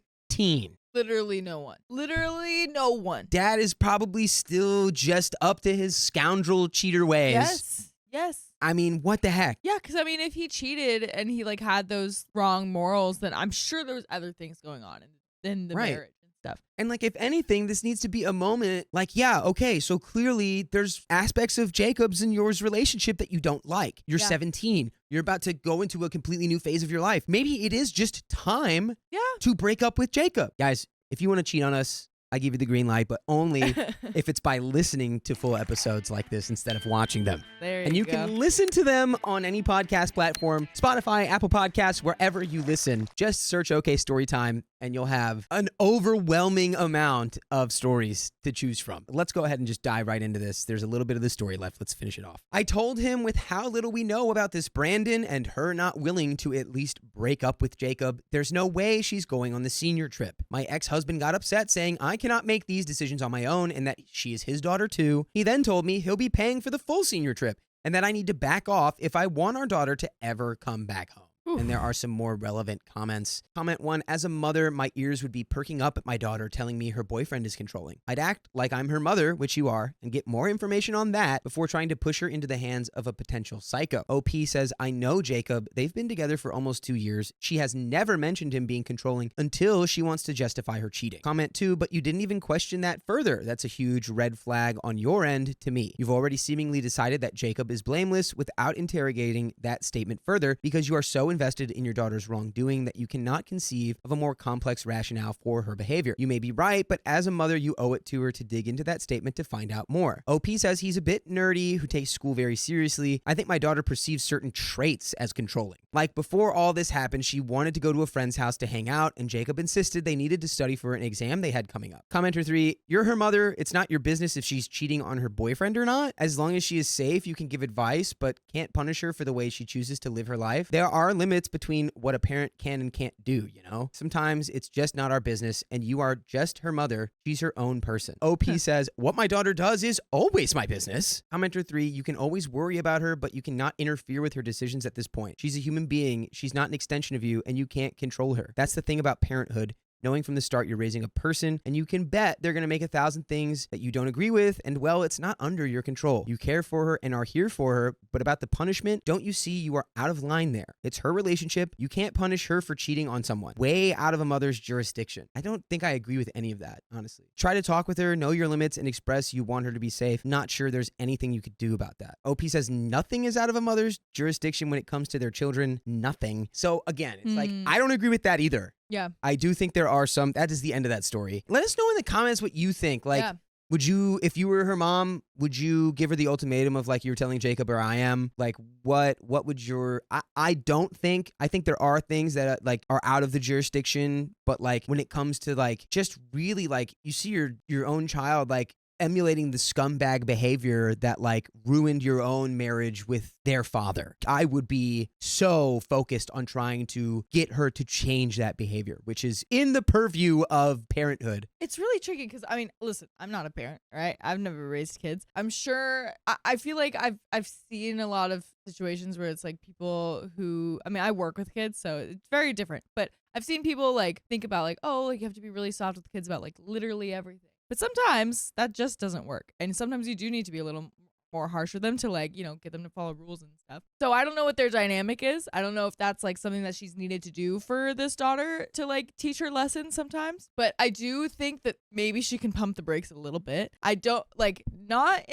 Literally no one. Literally no one. Dad is probably still just up to his scoundrel cheater ways. Yes. Yes. I mean, what the heck? Yeah, because I mean, if he cheated and he like had those wrong morals, then I'm sure there was other things going on in the Right. marriage and stuff. And like, if anything, this needs to be a moment like, yeah, okay, so clearly there's aspects of Jacob's and yours relationship that you don't like. You're Yeah. 17. You're about to go into a completely new phase of your life. Maybe it is just time Yeah. to break up with Jacob. Guys, if you want to cheat on us, I give you the green light, but only if it's by listening to full episodes like this instead of watching them. There And you go. can listen to them on any podcast platform, Spotify, Apple Podcasts, wherever you listen. Just search OK Storytime and you'll have an overwhelming amount of stories to choose from. Let's go ahead and just dive right into this. There's a little bit of the story left. Let's finish it off. I told him with how little we know about this Brandon and her not willing to at least break up with Jacob, there's no way she's going on the senior trip. My ex-husband got upset saying I cannot make these decisions on my own and that she is his daughter too. He then told me he'll be paying for the full senior trip and that I need to back off if I want our daughter to ever come back home. And there are some more relevant comments. Comment 1, as a mother, my ears would be perking up at my daughter telling me her boyfriend is controlling. I'd act like I'm her mother, which you are, and get more information on that before trying to push her into the hands of a potential psycho. OP says, I know Jacob. They've been together for almost 2 years. She has never mentioned him being controlling until she wants to justify her cheating. Comment 2, but you didn't even question that further. That's a huge red flag on your end to me. You've already seemingly decided that Jacob is blameless without interrogating that statement further because you are so invested in your daughter's wrongdoing that you cannot conceive of a more complex rationale for her behavior. You may be right, but as a mother, you owe it to her to dig into that statement to find out more. OP says he's a bit nerdy, who takes school very seriously. I think my daughter perceives certain traits as controlling. Like before all this happened, she wanted to go to a friend's house to hang out, and Jacob insisted they needed to study for an exam they had coming up. Commenter 3, you're her mother. It's not your business if she's cheating on her boyfriend or not. As long as she is safe, you can give advice, but can't punish her for the way she chooses to live her life. There are limits between what a parent can and can't do, you know? Sometimes it's just not our business, and you are just her mother. She's her own person. OP says, what my daughter does is always my business. Commenter 3, you can always worry about her, but you cannot interfere with her decisions at this point. She's a human being. She's not an extension of you, and you can't control her. That's the thing about parenthood. Knowing from the start you're raising a person, and you can bet they're going to make 1,000 things that you don't agree with, and well, it's not under your control. You care for her and are here for her, but about the punishment, don't you see you are out of line there? It's her relationship. You can't punish her for cheating on someone. Way out of a mother's jurisdiction. I don't think I agree with any of that, honestly. Try to talk with her, know your limits, and express you want her to be safe. Not sure there's anything you could do about that. OP says nothing is out of a mother's jurisdiction when it comes to their children. Nothing. So again, it's like, I don't agree with that either. Yeah. I do think there are some, that is the end of that story. Let us know in the comments what you think. Like, would you, if you were her mom, would you give her the ultimatum of like you were telling Jacob or I am? Like, what would your, I don't think, I think there are things that like are out of the jurisdiction, but like when it comes to like just really like you see your own child like emulating the scumbag behavior that like ruined your own marriage with their father. I would be so focused on trying to get her to change that behavior, which is in the purview of parenthood. It's really tricky because I mean, listen, I'm not a parent, right? I've never raised kids. I'm sure I feel like I've seen a lot of situations where it's like people who, I mean, I work with kids, so it's very different, but I've seen people like think about like, oh, like you have to be really soft with kids about like literally everything. But sometimes that just doesn't work. And sometimes you do need to be a little more harsh with them to like, you know, get them to follow rules and stuff. So I don't know what their dynamic is. I don't know if that's like something that she's needed to do for this daughter to like teach her lessons sometimes. But I do think that maybe she can pump the brakes a little bit. I don't like not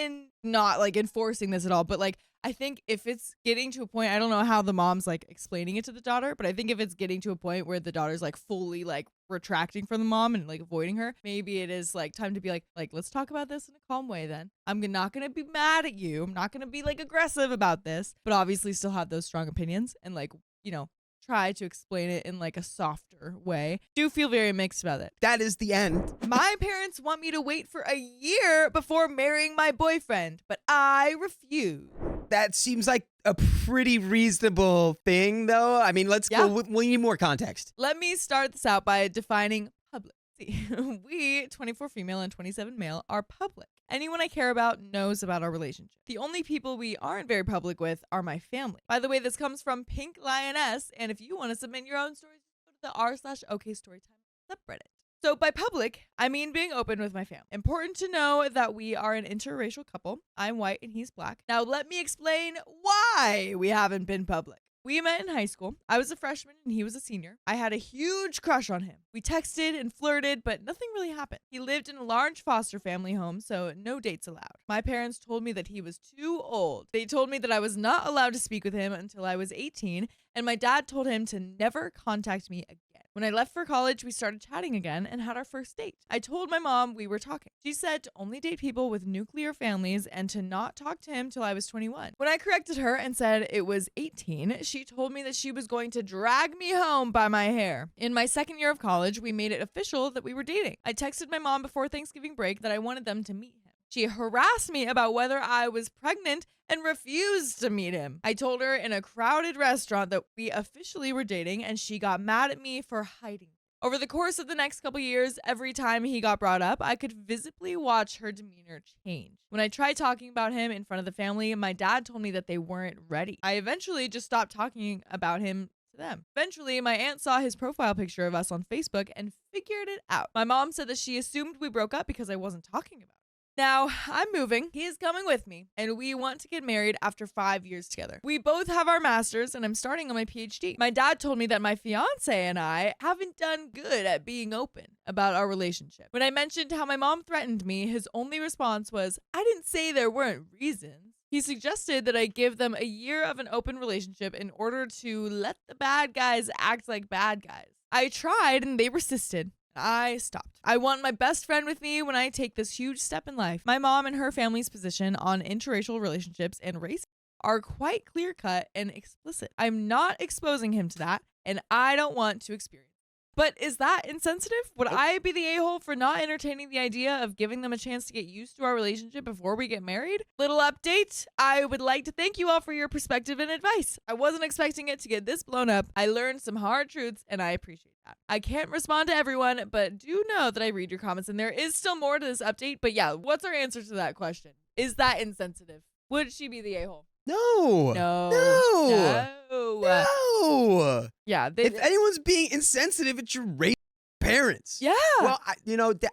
like enforcing this at all, but like I think if it's getting to a point, I don't know how the mom's like explaining it to the daughter, but I think if it's getting to a point where the daughter's like fully like retracting from the mom and like avoiding her, maybe it is like time to be like let's talk about this in a calm way then. I'm not going to be mad at you. I'm not going to be like aggressive about this, but obviously still have those strong opinions and like, you know, try to explain it in like a softer way. Do feel very mixed about it. That is the end. My parents want me to wait for a year before marrying my boyfriend, but I refuse. That seems like a pretty reasonable thing, though. I mean, we need more context. Let me start this out by defining public. See, we, 24 female and 27 male, are public. Anyone I care about knows about our relationship. The only people we aren't very public with are my family. By the way, this comes from Pink Lioness, and if you want to submit your own stories, go to the r/OKStorytime subreddit. So by public, I mean being open with my family. Important to know that we are an interracial couple. I'm white and he's black. Now let me explain why we haven't been public. We met in high school. I was a freshman and he was a senior. I had a huge crush on him. We texted and flirted, but nothing really happened. He lived in a large foster family home, so no dates allowed. My parents told me that he was too old. They told me that I was not allowed to speak with him until I was 18, and my dad told him to never contact me again. When I left for college, we started chatting again and had our first date. I told my mom we were talking. She said to only date people with nuclear families and to not talk to him till I was 21. When I corrected her and said it was 18, she told me that she was going to drag me home by my hair. In my second year of college, we made it official that we were dating. I texted my mom before Thanksgiving break that I wanted them to meet him. She harassed me about whether I was pregnant and refused to meet him. I told her in a crowded restaurant that we officially were dating, and she got mad at me for hiding. Over the course of the next couple years, every time he got brought up, I could visibly watch her demeanor change. When I tried talking about him in front of the family, my dad told me that they weren't ready. I eventually just stopped talking about him to them. Eventually, my aunt saw his profile picture of us on Facebook and figured it out. My mom said that she assumed we broke up because I wasn't talking about it. Now, I'm moving. He is coming with me, and we want to get married after 5 years together. We both have our masters, and I'm starting on my PhD. My dad told me that my fiance and I haven't done good at being open about our relationship. When I mentioned how my mom threatened me, his only response was, I didn't say there weren't reasons. He suggested that I give them a year of an open relationship in order to let the bad guys act like bad guys. I tried, and they resisted. I stopped. I want my best friend with me when I take this huge step in life. My mom and her family's position on interracial relationships and race are quite clear-cut and explicit. I'm not exposing him to that, and I don't want to experience. But is that insensitive? Would I be the a-hole for not entertaining the idea of giving them a chance to get used to our relationship before we get married? Little update. I would like to thank you all for your perspective and advice. I wasn't expecting it to get this blown up. I learned some hard truths and I appreciate that. I can't respond to everyone, but do know that I read your comments and there is still more to this update. But yeah, what's our answer to that question? Is that insensitive? Would she be the a-hole? No. No. No. No. Yeah. If anyone's being insensitive, it's your parents. Yeah. Well, I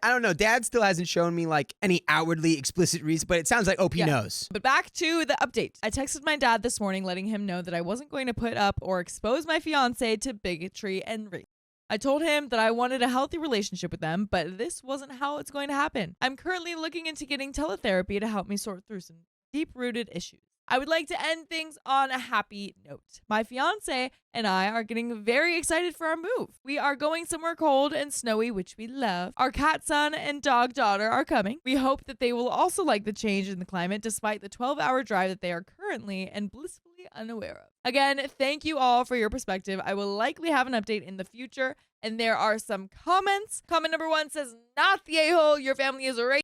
don't know. Dad still hasn't shown me like any outwardly explicit reason, but it sounds like OP knows. But back to the update. I texted my dad this morning letting him know that I wasn't going to put up or expose my fiance to bigotry and race. I told him that I wanted a healthy relationship with them, but this wasn't how it's going to happen. I'm currently looking into getting teletherapy to help me sort through some deep-rooted issues. I would like to end things on a happy note. My fiance and I are getting very excited for our move. We are going somewhere cold and snowy, which we love. Our cat son and dog daughter are coming. We hope that they will also like the change in the climate despite the 12-hour drive that they are currently and blissfully unaware of. Again, thank you all for your perspective. I will likely have an update in the future, and there are some comments. Comment number 1 says, not the a-hole, your family is a racist.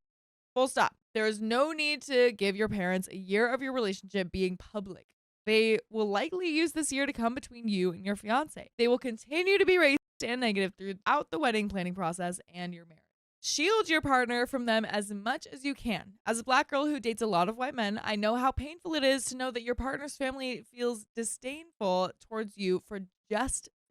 Full stop. There is no need to give your parents a year of your relationship being public. They will likely use this year to come between you and your fiance. They will continue to be racist and negative throughout the wedding planning process and your marriage. Shield your partner from them as much as you can. As a black girl who dates a lot of white men, I know how painful it is to know that your partner's family feels disdainful towards you for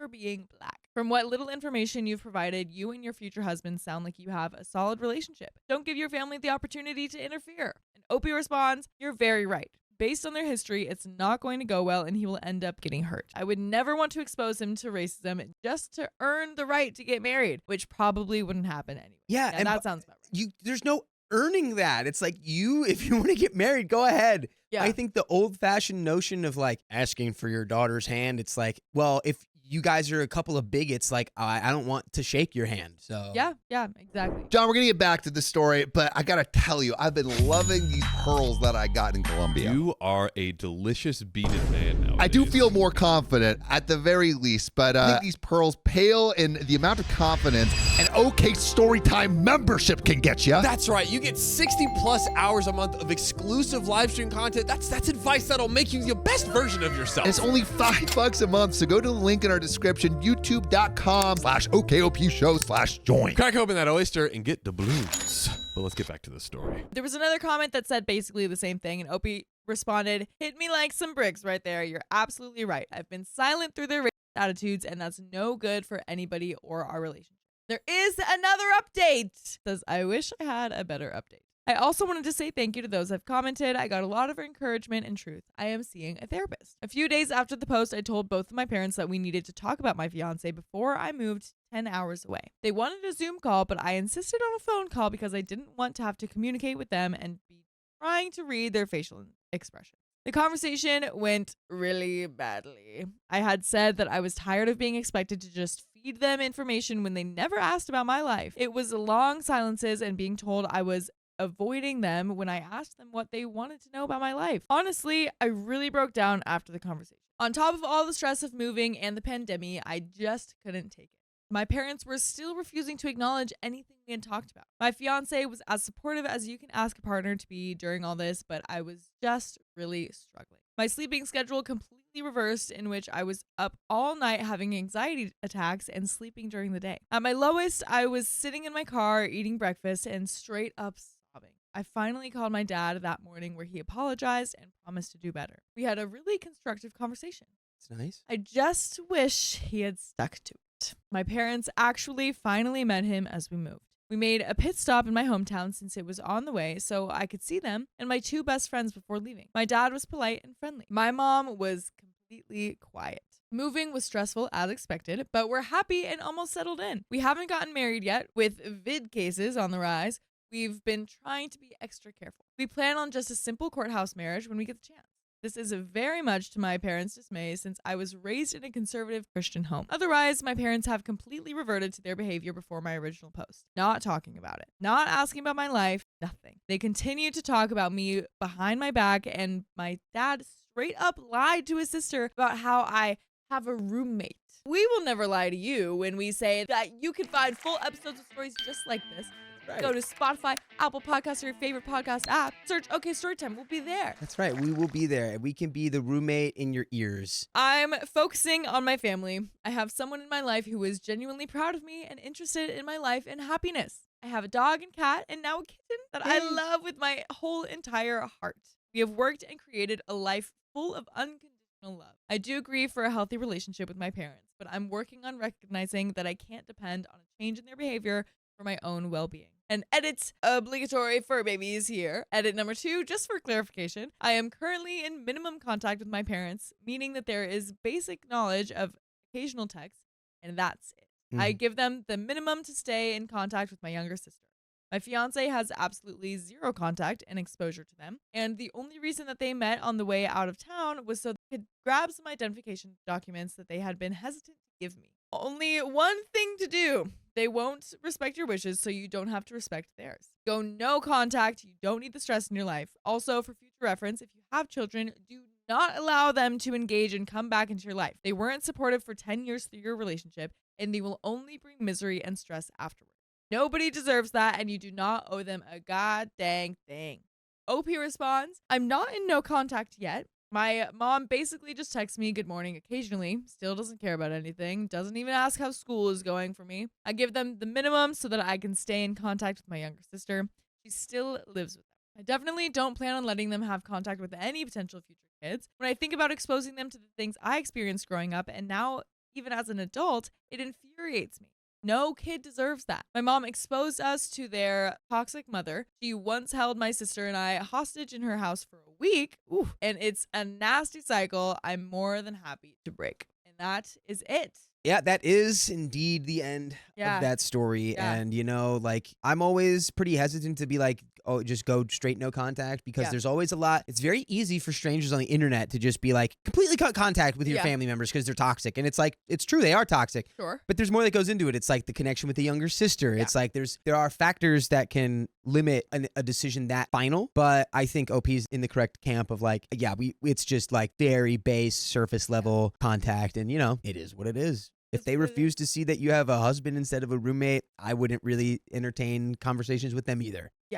being black. From what little information you've provided, you and your future husband sound like you have a solid relationship. Don't give your family the opportunity to interfere. And Opie responds, you're very right. Based on their history, it's not going to go well and he will end up getting hurt. I would never want to expose him to racism just to earn the right to get married, which probably wouldn't happen anyway. Yeah, and that sounds about right. There's no earning that. It's like if you want to get married, go ahead. Yeah. I think the old-fashioned notion of like asking for your daughter's hand, it's like, well, if you guys are a couple of bigots, like I don't want to shake your hand. So yeah, exactly. John, we're gonna get back to the story, but I gotta tell you, I've been loving these pearls that I got in Colombia. You are a delicious beaded man now. I do feel more confident at the very least, but I think these pearls pale in the amount of confidence an OK Storytime membership can get you. That's right. You get 60+ hours a month of exclusive live stream content. That's advice that'll make you the best version of yourself. It's only $5 a month, so go to the link in our description, youtube.com/OKOP show/join. Crack open that oyster and get the blues. But let's get back to the story. There was another comment that said basically the same thing, and Opie responded, hit me like some bricks right there. You're absolutely right. I've been silent through their racist attitudes, and that's no good for anybody or our relationship. There is another update. Says, I wish I had a better update. I also wanted to say thank you to those I've commented. I got a lot of encouragement and truth. I am seeing a therapist. A few days after the post, I told both of my parents that we needed to talk about my fiance before I moved 10 hours away. They wanted a Zoom call, but I insisted on a phone call because I didn't want to have to communicate with them and be trying to read their facial expression. The conversation went really badly. I had said that I was tired of being expected to just feed them information when they never asked about my life. It was long silences and being told I was avoiding them when I asked them what they wanted to know about my life. Honestly, I really broke down after the conversation. On top of all the stress of moving and the pandemic, I just couldn't take it. My parents were still refusing to acknowledge anything we had talked about. My fiance was as supportive as you can ask a partner to be during all this, but I was just really struggling. My sleeping schedule completely reversed, in which I was up all night having anxiety attacks and sleeping during the day. At my lowest, I was sitting in my car eating breakfast and straight up sobbing. I finally called my dad that morning, where he apologized and promised to do better. We had a really constructive conversation. It's nice. I just wish he had stuck to it. My parents actually finally met him as we moved. We made a pit stop in my hometown since it was on the way, so I could see them and my two best friends before leaving. My dad was polite and friendly. My mom was completely quiet. Moving was stressful as expected, but we're happy and almost settled in. We haven't gotten married yet. With vid cases on the rise, we've been trying to be extra careful. We plan on just a simple courthouse marriage when we get the chance. This is very much to my parents' dismay, since I was raised in a conservative Christian home. Otherwise, my parents have completely reverted to their behavior before my original post. Not talking about it. Not asking about my life. Nothing. They continue to talk about me behind my back, and my dad straight up lied to his sister about how I have a roommate. We will never lie to you when we say that you can find full episodes of stories just like this. Right. Go to Spotify, Apple Podcasts, or your favorite podcast app. Search OK Storytime. We'll be there. That's right. We will be there. We can be the roommate in your ears. I'm focusing on my family. I have someone in my life who is genuinely proud of me and interested in my life and happiness. I have a dog and cat and now a kitten that I love with my whole entire heart. We have worked and created a life full of unconditional love. I do agree for a healthy relationship with my parents, but I'm working on recognizing that I can't depend on a change in their behavior for my own well-being. And edits obligatory for babies here. Edit number 2, just for clarification. I am currently in minimum contact with my parents, meaning that there is basic knowledge of occasional text, and that's it. I give them the minimum to stay in contact with my younger sister. My fiance has absolutely zero contact and exposure to them, and the only reason that they met on the way out of town was so they could grab some identification documents that they had been hesitant to give me. Only one thing to do. They won't respect your wishes, so you don't have to respect theirs. Go no contact. You don't need the stress in your life. Also, for future reference, if you have children, do not allow them to engage and come back into your life. They weren't supportive for 10 years through your relationship, and they will only bring misery and stress afterward. Nobody deserves that, and you do not owe them a god dang thing. OP responds, I'm not in no contact yet. My mom basically just texts me good morning occasionally, still doesn't care about anything, doesn't even ask how school is going for me. I give them the minimum so that I can stay in contact with my younger sister. She still lives with them. I definitely don't plan on letting them have contact with any potential future kids. When I think about exposing them to the things I experienced growing up and now even as an adult, it infuriates me. No kid deserves that. My mom exposed us to their toxic mother. She once held my sister and I hostage in her house for a week. Ooh, and it's a nasty cycle I'm more than happy to break. And that is it. Yeah, that is indeed the end of that story. Yeah. And, you know, like, I'm always pretty hesitant to be like, oh, just go straight no contact, because there's always a lot. It's very easy for strangers on the internet to just be like, completely cut contact with your family members because they're toxic. And it's like, it's true, they are toxic. Sure. But there's more that goes into it. It's like the connection with the younger sister. It's like there are factors that can limit a decision that final. But I think OP's in the correct camp of like, it's just like very base surface level contact. And, you know, it is what it is. If they refuse to see that you have a husband instead of a roommate, I wouldn't really entertain conversations with them either. Yeah.